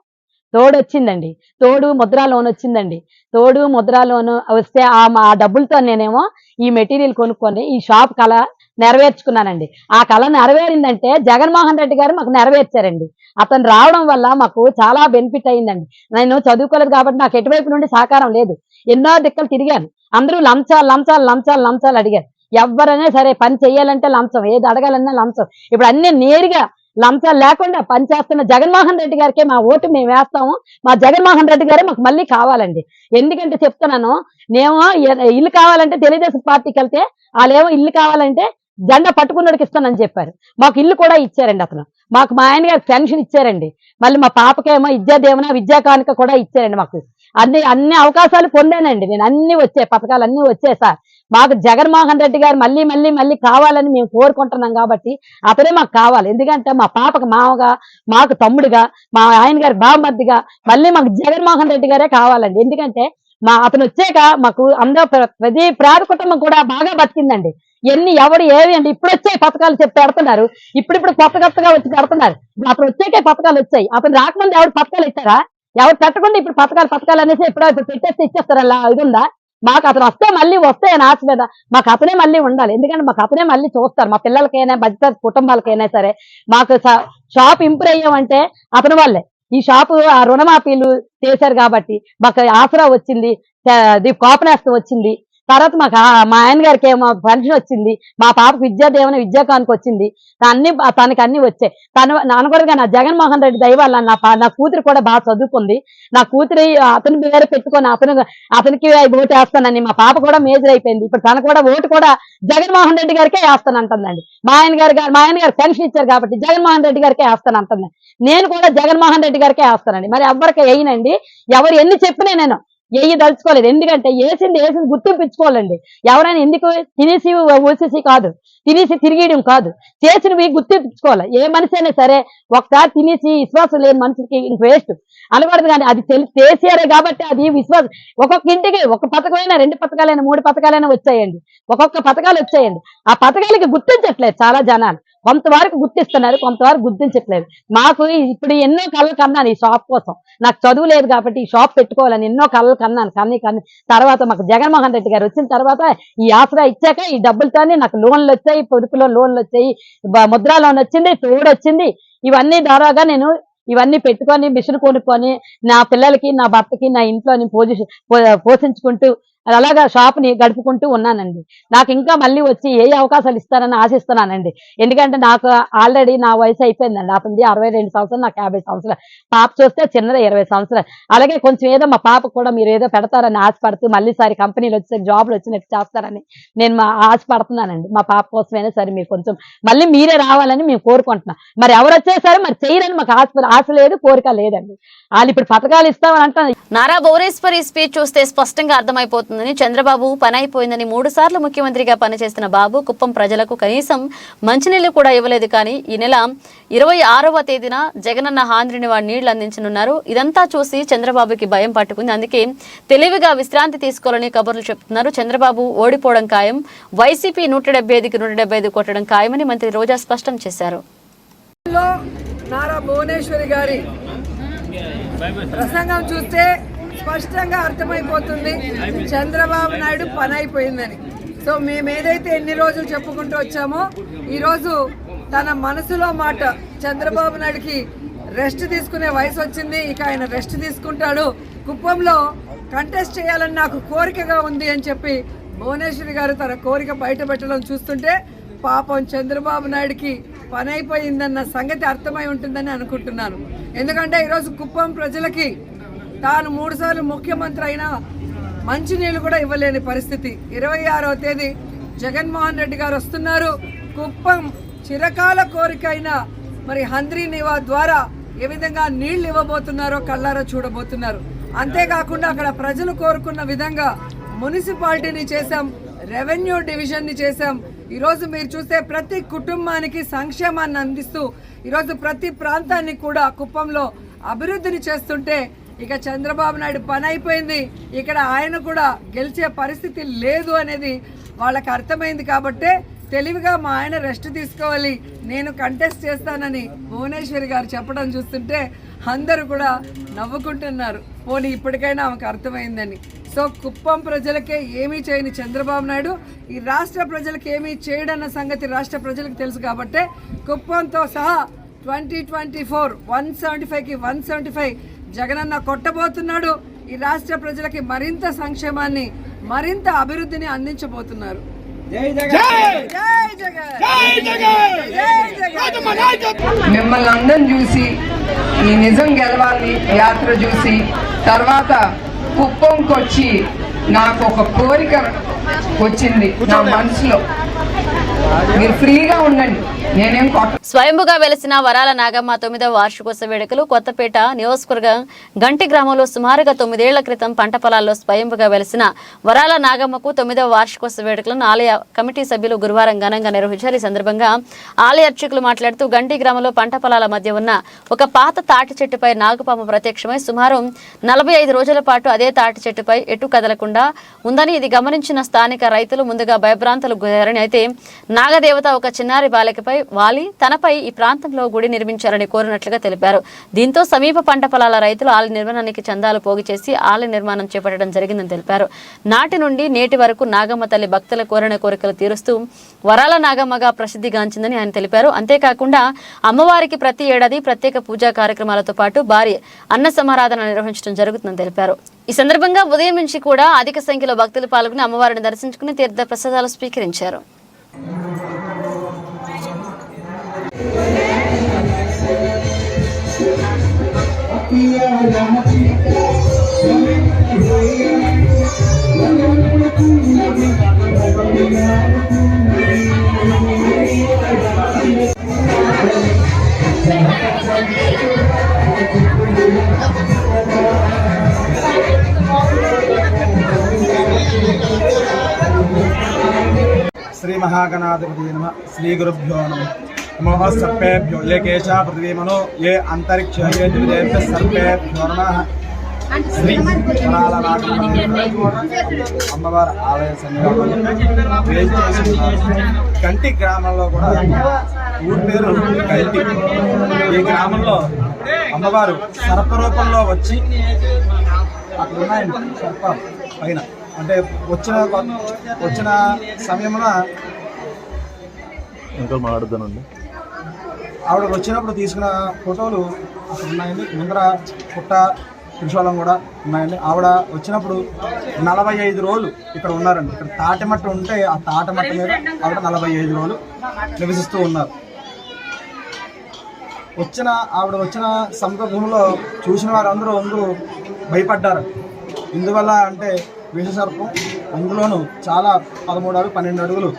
తోడు వచ్చిందండి. తోడు ముద్రా లోన్ వచ్చిందండి. తోడు ముద్రా లోన్ వస్తే ఆ డబ్బులతో నేనేమో ఈ మెటీరియల్ కొనుక్కొని ఈ షాప్ కళ నెరవేర్చుకున్నానండి. ఆ కళ నెరవేరిందంటే జగన్మోహన్ రెడ్డి గారు మాకు నెరవేర్చారండి. అతను రావడం వల్ల మాకు చాలా బెనిఫిట్ అయిందండి. నేను చదువుకోలేదు కాబట్టి నాకు ఎటువైపు నుండి సహకారం లేదు. ఎన్నో దిక్కలు తిరిగాను. అందరూ లంచాలు అడిగారు. ఎవరైనా సరే పని చెయ్యాలంటే లంచం, ఏది అడగాలన్నా లంచం. ఇప్పుడు అన్ని నేరుగా లంచాలు లేకుండా పనిచేస్తున్న జగన్మోహన్ రెడ్డి గారికే మా ఓటు మేము వేస్తాము. మా జగన్మోహన్ రెడ్డి గారే మాకు మళ్ళీ కావాలండి. ఎందుకంటే చెప్తున్నాను, నేమో ఇల్లు కావాలంటే తెలుగుదేశం పార్టీకి వెళ్తే వాళ్ళేమో ఇల్లు కావాలంటే జెండా పట్టుకున్నోడికి ఇస్తానని చెప్పారు. మాకు ఇల్లు కూడా ఇచ్చారండి. అతను మాకు మా ఆయన గారికి పెన్షన్ ఇచ్చారండి. మళ్ళీ మా పాపకేమో విద్యా కానుక కూడా ఇచ్చారండి. మాకు అన్ని అవకాశాలు పొందానండి నేను. అన్ని వచ్చాయి, పథకాలు అన్ని వచ్చాయి సార్. మాకు జగన్మోహన్ రెడ్డి గారు మళ్ళీ కావాలని మేము కోరుకుంటున్నాం కాబట్టి అతనే మాకు కావాలి. ఎందుకంటే మా పాపకు మామగా, మాకు తమ్ముడుగా, మా ఆయన గారి బావమర్దిగా మళ్ళీ మాకు జగన్మోహన్ రెడ్డి గారే కావాలండి. ఎందుకంటే అతను వచ్చాక మాకు అందరూ ప్రతి పేద కుటుంబం కూడా బాగా బతికిందండి. ఎవరు ఏవి అండి ఇప్పుడు వచ్చాయి పథకాలు చెప్పి పెడుతున్నారు, ఇప్పుడు కొత్తగా వచ్చి పెడుతున్నారు. అతను వచ్చాకే పథకాలు వచ్చాయి. అతను రాకముందు ఎవరు పథకాలు ఇచ్చారా? ఎవరు పెట్టకుండా ఇప్పుడు పథకాలు అనేసి ఇప్పుడు పెట్టేస్తే ఇచ్చేస్తారు. అలా ఇది ఉందా? మాకు అతను వస్తే మళ్ళీ వస్తాయని ఆశ మీద మాకు అతనే మళ్ళీ ఉండాలి. ఎందుకంటే మాకు అతనే మళ్ళీ చూస్తారు. మా పిల్లలకైనా మధ్య కుటుంబాలకైనా సరే మాకు షాప్ ఇంప్రూవ్ అయ్యామంటే అతని వాళ్ళే. ఈ షాపు ఆ రుణమాఫీలు చేశారు కాబట్టి మాకు ఆసరా వచ్చింది, కోపనేస్తం వచ్చింది. తర్వాత మాకు మా ఆయన గారికి ఏమో పెన్షన్ వచ్చింది, మా పాపకు విద్యాదేవన విద్యాకానికి వచ్చింది. తనకి అన్ని వచ్చాయి. అనకూడదుగా నా జగన్మోహన్ రెడ్డి దయ వల్ల నా కూతురు కూడా బాగా చదువుకుంది. నా కూతురు అతని పేరు పెట్టుకొని అతనికి ఓటు వేస్తానని మా పాప కూడా మేజర్ అయిపోయింది. ఇప్పుడు తన కూడా ఓటు కూడా జగన్మోహన్ రెడ్డి గారికే వేస్తానంటుందండి. మా ఆయన గారు పెన్షన్ ఇచ్చారు కాబట్టి జగన్మోహన్ రెడ్డి గారికే వేస్తానంటుంది. నేను కూడా జగన్మోహన్ రెడ్డి గారికే వేస్తానండి. మరి ఎవరికి వేయనండి. ఎవరు ఎన్ని చెప్పినా నేను దలుచుకోలేదు. ఎందుకంటే వేసింది గుర్తింపించుకోవాలండి. ఎవరైనా ఎందుకు తినేసి ఊసేసి కాదు, తినేసి తిరిగేయడం కాదు, చేసినవి గుర్తింపించుకోవాలి. ఏ మనిషి అయినా సరే ఒకసారి తినేసి విశ్వాసం లేని మనిషికి ఇంక వేస్ట్ అనకూడదు. కానీ అది చేసారే కాబట్టి అది విశ్వాసం. ఒక్కొక్క ఇంటికి ఒక పథకమైనా 2 పథకాలైనా 3 పథకాలైనా వచ్చాయండి. ఒక్కొక్క పథకాలు వచ్చాయండి. ఆ పథకాలకి గుర్తించట్లేదు చాలా జనాలు. కొంతవరకు గుర్తిస్తున్నారు, కొంతవరకు గుర్తించట్లేదు. మాకు ఇప్పుడు ఎన్నో కళ్ళు కన్నాను ఈ షాప్ కోసం. నాకు చదువు లేదు కాబట్టి ఈ షాప్ పెట్టుకోవాలని ఎన్నో కళ్ళు కన్నాను. కానీ తర్వాత మాకు జగన్మోహన్ రెడ్డి గారు వచ్చిన తర్వాత ఈ ఆసరా ఇచ్చాక ఈ డబ్బులతోనే నాకు లోన్లు వచ్చాయి, పొదుపులో లోన్లు వచ్చాయి, ముద్రా లోన్ వచ్చింది, తోడు వచ్చింది. ఇవన్నీ ద్వారాగా నేను ఇవన్నీ పెట్టుకొని మిషన్ కొనుక్కొని నా పిల్లలకి, నా భర్తకి, నా ఇంట్లోని పోషించుకుంటూ అలాగా షాప్ ని గడుపుకుంటూ ఉన్నానండి. నాకు ఇంకా మళ్ళీ వచ్చి ఏ అవకాశాలు ఇస్తారని ఆశిస్తున్నానండి. ఎందుకంటే నాకు ఆల్రెడీ నా వయసు అయిపోయిందండి. అతనిది 62 సంవత్సరాలు, నాకు 50 సంవత్సరాలు. పాప చూస్తే చిన్నది 20 సంవత్సరాలు. అలాగే కొంచెం ఏదో మా పాప కూడా మీరు ఏదో పెడతారని ఆశపడుతూ మళ్ళీసారి కంపెనీలు వచ్చి జాబ్లు వచ్చినట్టు చేస్తారని నేను ఆశపడుతున్నానండి. మా పాప కోసమైనా సరే మీరు కొంచెం మళ్ళీ మీరే రావాలని మేము కోరుకుంటున్నాం. మరి ఎవరు వచ్చేసరి మరి చేయరని మాకు ఆశ లేదు, కోరిక లేదండి. వాళ్ళు ఇప్పుడు పథకాలు ఇస్తామని అంటారు.
నారా భువనేశ్వరి స్పీచ్ చూస్తే స్పష్టంగా అర్థమైపోతుంది. చంద్రబాబు పని అయిపోయిందని 3 సార్లు ముఖ్యమంత్రిగా పనిచేసిన బాబు కుప్పం ప్రజలకు కనీసం మంచినీళ్లు కూడా ఇవ్వలేదు. కానీ ఈ నెల 26వ తేదీన జగనన్న హాంద్రిని వాడి నీళ్లు అందించనున్నారు. ఇదంతా చూసి చంద్రబాబుకి భయం పట్టుకుంది. అందుకే తెలివిగా విశ్రాంతి తీసుకోవాలని కబుర్లు చెప్తున్నారు. చంద్రబాబు ఓడిపోవడం ఖాయం, వైసీపీ 175కి 175 కొట్టడం ఖాయమని మంత్రి రోజా స్పష్టం చేశారు.
నారా భువనేశ్వరి గారి ప్రసంగం చూస్తే స్పష్టంగా అర్థమైపోతుంది చంద్రబాబు నాయుడు పని అయిపోయిందని. సో మేము ఏదైతే ఎన్ని రోజులు చెప్పుకుంటూ వచ్చామో ఈరోజు తన మనసులో మాట, చంద్రబాబు నాయుడుకి రెస్ట్ తీసుకునే వయసు వచ్చింది, ఇక ఆయన రెస్ట్ తీసుకుంటాడు, కుప్పంలో కంటెస్ట్ చేయాలని నాకు కోరికగా ఉంది అని చెప్పి భువనేశ్వరి గారు తన కోరిక బయట పెట్టడం చూస్తుంటే పాపం చంద్రబాబు నాయుడుకి పని అయిపోయిందన్న సంగతి అర్థమై ఉంటుందని అనుకుంటున్నాను. ఎందుకంటే ఈరోజు కుప్పం ప్రజలకి తాను 3 సార్లు ముఖ్యమంత్రి అయినా మంచినీళ్ళు కూడా ఇవ్వలేని పరిస్థితి. 26వ తేదీ జగన్మోహన్ రెడ్డి గారు వస్తున్నారు. కుప్పం చిరకాల కోరిక అయిన మరి హంద్రీ నివా ద్వారా ఏ విధంగా నీళ్లు ఇవ్వబోతున్నారో కళ్ళారా చూడబోతున్నారు. అంతేకాకుండా అక్కడ ప్రజలు కోరుకున్న విధంగా మున్సిపాలిటీని చేశాం, రెవెన్యూ డివిజన్ని చేశాం. ఈరోజు మీరు చూస్తే ప్రతి కుటుంబానికి సంక్షేమాన్ని అందిస్తూ ఈరోజు ప్రతి ప్రాంతాన్ని కూడా కుప్పంలో అభివృద్ధిని చేస్తుంటే ఇక చంద్రబాబు నాయుడు పని అయిపోయింది, ఇక్కడ ఆయన కూడా గెలిచే పరిస్థితి లేదు అనేది వాళ్ళకి అర్థమైంది. కాబట్టే తెలివిగా మా ఆయన రెస్ట్ తీసుకోవాలి, నేను కంటెస్ట్ చేస్తానని భువనేశ్వరి గారు చెప్పడం చూస్తుంటే అందరూ కూడా నవ్వుకుంటున్నారు. పోనీ ఇప్పటికైనా ఆమెకు అర్థమైందని. సో కుప్పం ప్రజలకే ఏమీ చేయని చంద్రబాబు నాయుడు ఈ రాష్ట్ర ప్రజలకు ఏమీ చేయడన్న సంగతి రాష్ట్ర ప్రజలకు తెలుసు. కాబట్టే కుప్పంతో సహా 2024 175కి 175 జగనన్న కొట్టబోతున్నాడు. ఈ రాష్ట్ర ప్రజలకి మరింత సంక్షేమాన్ని, మరింత అభివృద్ధిని అందించబోతున్నారు. మిమ్మల్ని అందరం చూసి ఈ నిజం గెలవాలి యాత్ర చూసి తర్వాత కుప్పంకి వచ్చి నాకు ఒక కోరిక వచ్చింది నా మనసులో. మీరు ఫ్రీగా ఉండండి,
స్వయంభుగా వెలిసిన వరాల నాగమ్మ 9వ వార్షికోత్సవ వేడుకలు కొత్తపేట నియోజకవర్గం గంటి గ్రామంలో సుమారుగా 9 ఏళ్ల క్రితం పంట పొలాల్లో స్వయంభుగా వెలిసిన వరాల నాగమ్మకు 9వ వార్షికోత్సవ వేడుకలను ఆలయ కమిటీ సభ్యులు గురువారం ఘనంగా నిర్వహించారు. ఈ సందర్భంగా ఆలయ అర్చకులు మాట్లాడుతూ గంటి గ్రామంలో పంట పొలాల మధ్య ఉన్న ఒక పాత తాటి చెట్టుపై నాగుపాము ప్రత్యక్షమై సుమారు 45 రోజుల పాటు అదే తాటి చెట్టుపై ఎటు కదలకుండా ఉందని ఇది గమనించిన స్థానిక రైతులు ముందుగా భయభ్రాంతులు గురయ్యారని, అయితే నాగదేవత ఒక చిన్నారి బాలికపై వాలి తనపై ఈ ప్రాంతంలో గుడి నిర్మించాలని కోరినట్లుగా తెలిపారు. దీంతో సమీప పంట పొలాల రైతులు ఆలయ నిర్మాణానికి చందాలు పోగు చేసి ఆలయ నిర్మాణం చేపట్టడం జరిగిందని తెలిపారు. నాటి నుండి నేటి వరకు నాగమ్మ తల్లి భక్తుల కోరిన కోరికలు తీరుస్తూ వరాల నాగమ్మగా ప్రసిద్ధిగాంచిందని ఆయన తెలిపారు. అంతేకాకుండా అమ్మవారికి ప్రతి ఏడాది ప్రత్యేక పూజా కార్యక్రమాలతో పాటు భారీ అన్న సమారాధన నిర్వహించడం జరుగుతుందని తెలిపారు. ఈ సందర్భంగా ఉదయం నుంచి కూడా అధిక సంఖ్యలో భక్తులు పాల్గొని అమ్మవారిని దర్శించుకుని తీర్థ ప్రసాదాలు స్వీకరించారు.
శ్రీ మహాగణాధిపతి నమః. శ్రీ గురుభ్యో నమః. నమః సర్పేభ్యో ఏ కేశా పృథివీమనో ఏ అంతరిక్ష ఏ దివ్యేభ్య సర్పేభ్యో నమః. శ్రీ వరాల నాగమ్మ అమ్మవారి ఆలయ సన్నిధానంలో కంటి గ్రామంలో కూడా ఊరి పేరు కంటి. ఈ గ్రామంలో అమ్మవారు సర్పరూపంలో వచ్చి అక్కడ ఉన్నాయండి సర్ప పైన, అంటే వచ్చిన సమయంలో
ఇంకా మాట్లాడుతానండి.
ఆవిడ వచ్చినప్పుడు తీసుకున్న ఫోటోలు అక్కడ ఉన్నాయండి. ముందర పుట్ట త్రిశూలం కూడా ఉన్నాయండి. ఆవిడ వచ్చినప్పుడు 45 రోజులు ఇక్కడ ఉన్నారండి. ఇక్కడ తాటిమట్ట ఉంటే ఆ తాటిమట్ట మీద ఆవిడ 45 రోజులు నివసిస్తూ ఉన్నారు. ఆవిడ వచ్చిన సందర్భంలో చూసిన వారందరూ భయపడ్డారు. ఇందువల్ల అంటే విషసర్పం, అందులోనూ చాలా 13 అడుగు 12 అడుగులు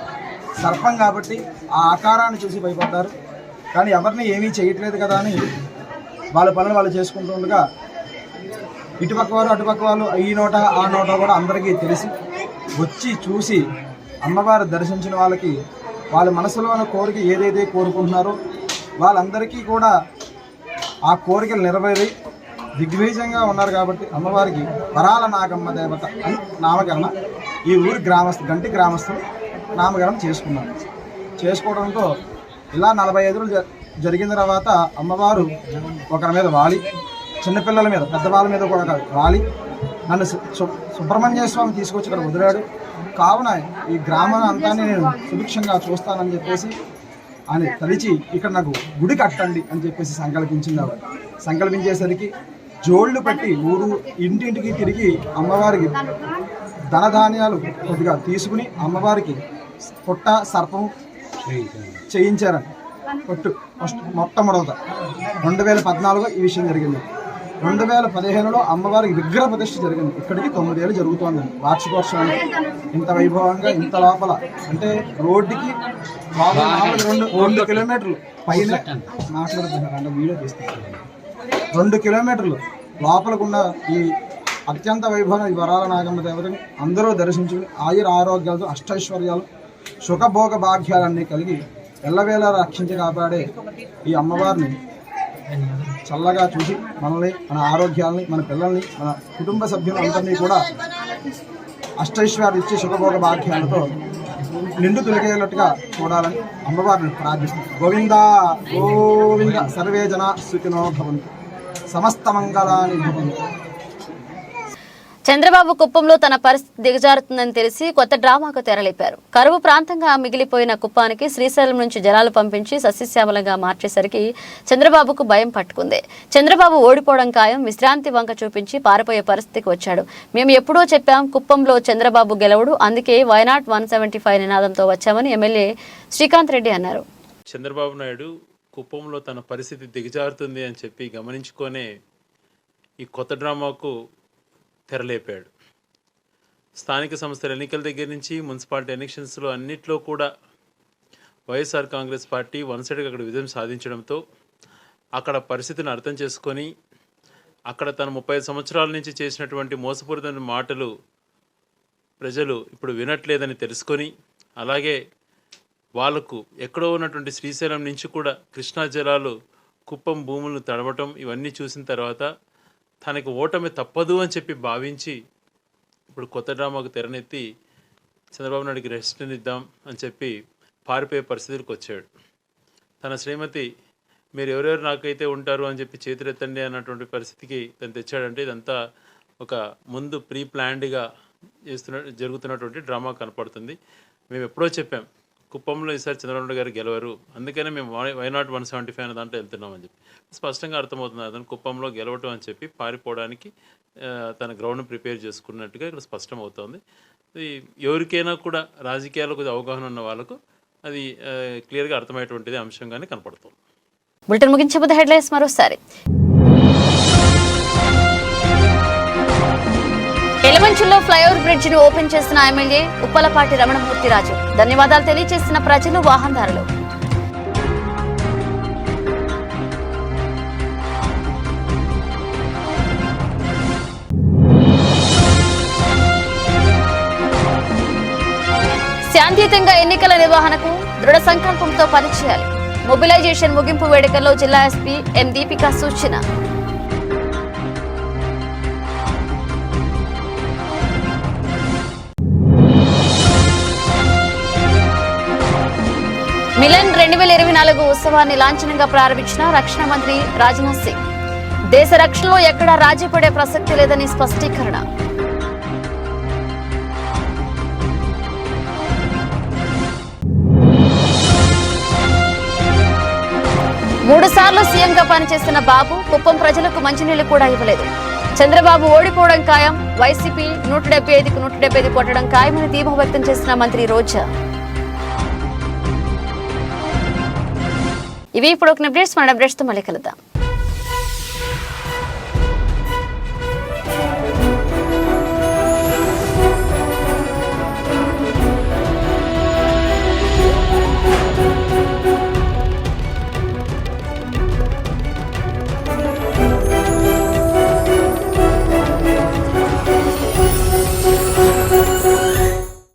సర్పం కాబట్టి ఆ ఆకారాన్ని చూసి భయపడ్డారు. కానీ ఎవరిని ఏమీ చేయట్లేదు కదా అని వాళ్ళ పనులు వాళ్ళు చేసుకుంటూ ఉండగా ఇటుపక్క వారు అటుపక్క వాళ్ళు ఈ నోట ఆ నోట కూడా అందరికీ తెలిసి వచ్చి చూసి అమ్మవారు దర్శించిన వాళ్ళకి వాళ్ళ మనసులో ఉన్న కోరిక ఏదైతే కోరుకుంటున్నారో వాళ్ళందరికీ కూడా ఆ కోరికలు నెరవేరి దిగ్విజయంగా ఉన్నారు. కాబట్టి అమ్మవారికి వరాల నాగమ్మ దేవత అని నామకరణ ఈ ఊరి గంటి గ్రామస్తులు నామకరణం చేసుకోవడంతో ఇలా 45 రోజులు జరిగిన తర్వాత అమ్మవారు ఒకరి మీద వాలి, చిన్నపిల్లల మీద పెద్దవాళ్ళ మీద కూడా వాలి నన్ను సుబ్రహ్మణ్య స్వామి తీసుకొచ్చి ఇక్కడ వదిలాడు. కావున ఈ గ్రామం అంతా నేను సుభిక్షంగా చూస్తానని చెప్పేసి అని తలిచి ఇక్కడ నాకు గుడి కట్టండి అని చెప్పేసి సంకల్పించింది. ఆవిడ సంకల్పించేసరికి జోళ్ళు పెట్టి ఊరు ఇంటింటికి తిరిగి అమ్మవారికి ధనధాన్యాలు కొద్దిగా తీసుకుని అమ్మవారికి పుట్ట సర్పం చేయించారని మొట్టమొదట 2014 ఈ విషయం జరిగింది. 2015లో అమ్మవారికి విగ్రహ ప్రతిష్ఠ జరిగింది. ఇక్కడికి 9 ఏళ్ళు జరుగుతోందండి వార్షికోత్సవానికి. ఇంత వైభవంగా ఇంత లోపల అంటే రోడ్డుకి 2 కిలోమీటర్లు పైన మాట్లాడుతున్నారు, వీడియో తీస్తారు. 2 కిలోమీటర్లు లోపలకున్న ఈ అత్యంత వైభవం ఈ వరాల నాగమ్మ దేవతని అందరూ దర్శించుకుని ఆయుర ఆరోగ్యాలతో అష్టైశ్వర్యాలు సుఖభోగ భాగ్యాలన్నీ కలిగి ఎల్లవేళ రక్షించి కాపాడే ఈ అమ్మవారిని చల్లగా చూసి మనల్ని, మన ఆరోగ్యాలని, మన పిల్లల్ని, మన కుటుంబ సభ్యులందరినీ కూడా అష్టైశ్వర్యాలు ఇచ్చి సుఖభోగ భాగ్యాలతో నిండు తొలగేటట్టుగా చూడాలని అమ్మవారిని ప్రార్థిస్తుంది. గోవింద గోవింద సర్వే జన సుఖినో భవంతు, సమస్త మంగళాని భవంతు.
చంద్రబాబు కుప్పంలో తన పరిస్థితి దిగజారుతుందని తెలిసి కొత్త డ్రామాకు తెరలేపారు. కరువు ప్రాంతంగా మిగిలిపోయిన కుప్పానికి శ్రీశైలం నుంచి జలాలు పంపించి సస్యశ్యామలంగా మార్చేసరికి చంద్రబాబుకు భయం పట్టుకుంది. చంద్రబాబు ఓడిపోవడం ఖాయం, విశ్రాంతి వంక చూపించి పారిపోయే పరిస్థితికి వచ్చాడు. మేము ఎప్పుడో చెప్పాం కుప్పంలో చంద్రబాబు గెలవడు, అందుకే వైనాట్ 175 నినాదంతో వచ్చామని ఎమ్మెల్యే శ్రీకాంత్ రెడ్డి అన్నారు.
చంద్రబాబు నాయుడు కుప్పంలో తన పరిస్థితి దిగజారుతుంది అని చెప్పి గమనించుకొనే ఈ కొత్త డ్రామాకు తెరలేపాడు. స్థానిక సంస్థల ఎన్నికల దగ్గర నుంచి మున్సిపాలిటీ ఎలక్షన్స్లో అన్నిట్లో కూడా వైఎస్ఆర్ కాంగ్రెస్ పార్టీ వన్ సైడ్గా అక్కడ విజయం సాధించడంతో అక్కడ పరిస్థితిని అర్థం చేసుకొని అక్కడ తన 35 సంవత్సరాల నుంచి చేసినటువంటి మోసపూరితమైన మాటలు ప్రజలు ఇప్పుడు వినట్లేదని తెలుసుకొని, అలాగే వాళ్ళకు ఎక్కడో ఉన్నటువంటి శ్రీశైలం నుంచి కూడా కృష్ణా జలాలు కుప్పం భూములను తడవటం ఇవన్నీ చూసిన తర్వాత తనకు ఓటమి తప్పదు అని చెప్పి భావించి ఇప్పుడు కొత్త డ్రామాకు తెరనెత్తి చంద్రబాబు నాయుడికి రెస్ట్నిద్దాం అని చెప్పి పారిపోయే పరిస్థితులకు వచ్చాడు. తన శ్రీమతి మీరు ఎవరెవరు నాకైతే ఉంటారు అని చెప్పి చేతులెత్తండి అన్నటువంటి పరిస్థితికి తను తెచ్చాడంటే ఇదంతా ఒక ముందు ప్రీ ప్లాన్డ్గా జరుగుతున్నటువంటి డ్రామా కనపడుతుంది. మేము ఎప్పుడో చెప్పాం కుప్పంలో ఈసారి చంద్రబాబు నాయుడు గారు గెలవరు, అందుకనే మేము వైనాట్ 175 అనే దాంట్లో వెళ్తున్నామని చెప్పి స్పష్టంగా అర్థమవుతుంది. అతను కుప్పంలో గెలవటం అని చెప్పి పారిపోవడానికి తన గ్రౌండ్ ప్రిపేర్ చేసుకున్నట్టుగా ఇక్కడ స్పష్టం అవుతుంది. ఇది ఎవరికైనా కూడా రాజకీయాలకు కొద్దిగా అవగాహన ఉన్న వాళ్ళకు అది క్లియర్గా అర్థమయ్యేటువంటిది అంశంగానే కనపడుతుంది.
బులెటిన్ ముగించే ముందు హెడ్లైన్స్ మరోసారి. ఎలమంచిలో ఫ్లైఓవర్ బ్రిడ్జ్ ను ఓపెన్ చేసిన ఎమ్మెల్యే ఉప్పలపాటి రమణమూర్తి రాజు ధన్యవాదాలు తెలియజేసిన ప్రజలు, వాహనదారులు. శాంతియుతంగా ఎన్నికల నిర్వహణకు దృఢ సంకల్పంతో పనిచేయాలి. మొబిలైజేషన్ ముగింపు వేడుకల్లో జిల్లా ఎస్పీ ఎం దీపిక సూచన. మిలన్ 2024 ఉత్సవాన్ని లాంఛనంగా ప్రారంభించిన రక్షణ మంత్రి రాజ్నాథ్ సింగ్. దేశ రక్షణలో ఎక్కడా రాజీ పడే ప్రసక్తి లేదని స్పష్టీకరణ. మూడు సార్లు సీఎంగా పనిచేస్తున్న బాబు కుప్పం ప్రజలకు మంచినీళ్లు కూడా ఇవ్వలేదు. చంద్రబాబు ఓడిపోవడం ఖాయం, వైసీపీ 175కు 175 కొట్టడం ఖాయమని ధీమా వ్యక్తం చేసిన మంత్రి రోజా. ఇవి ఇప్పుడు ఒక అప్డేట్స్, మన అప్డేట్స్తో మళ్ళీ కలుద్దాం.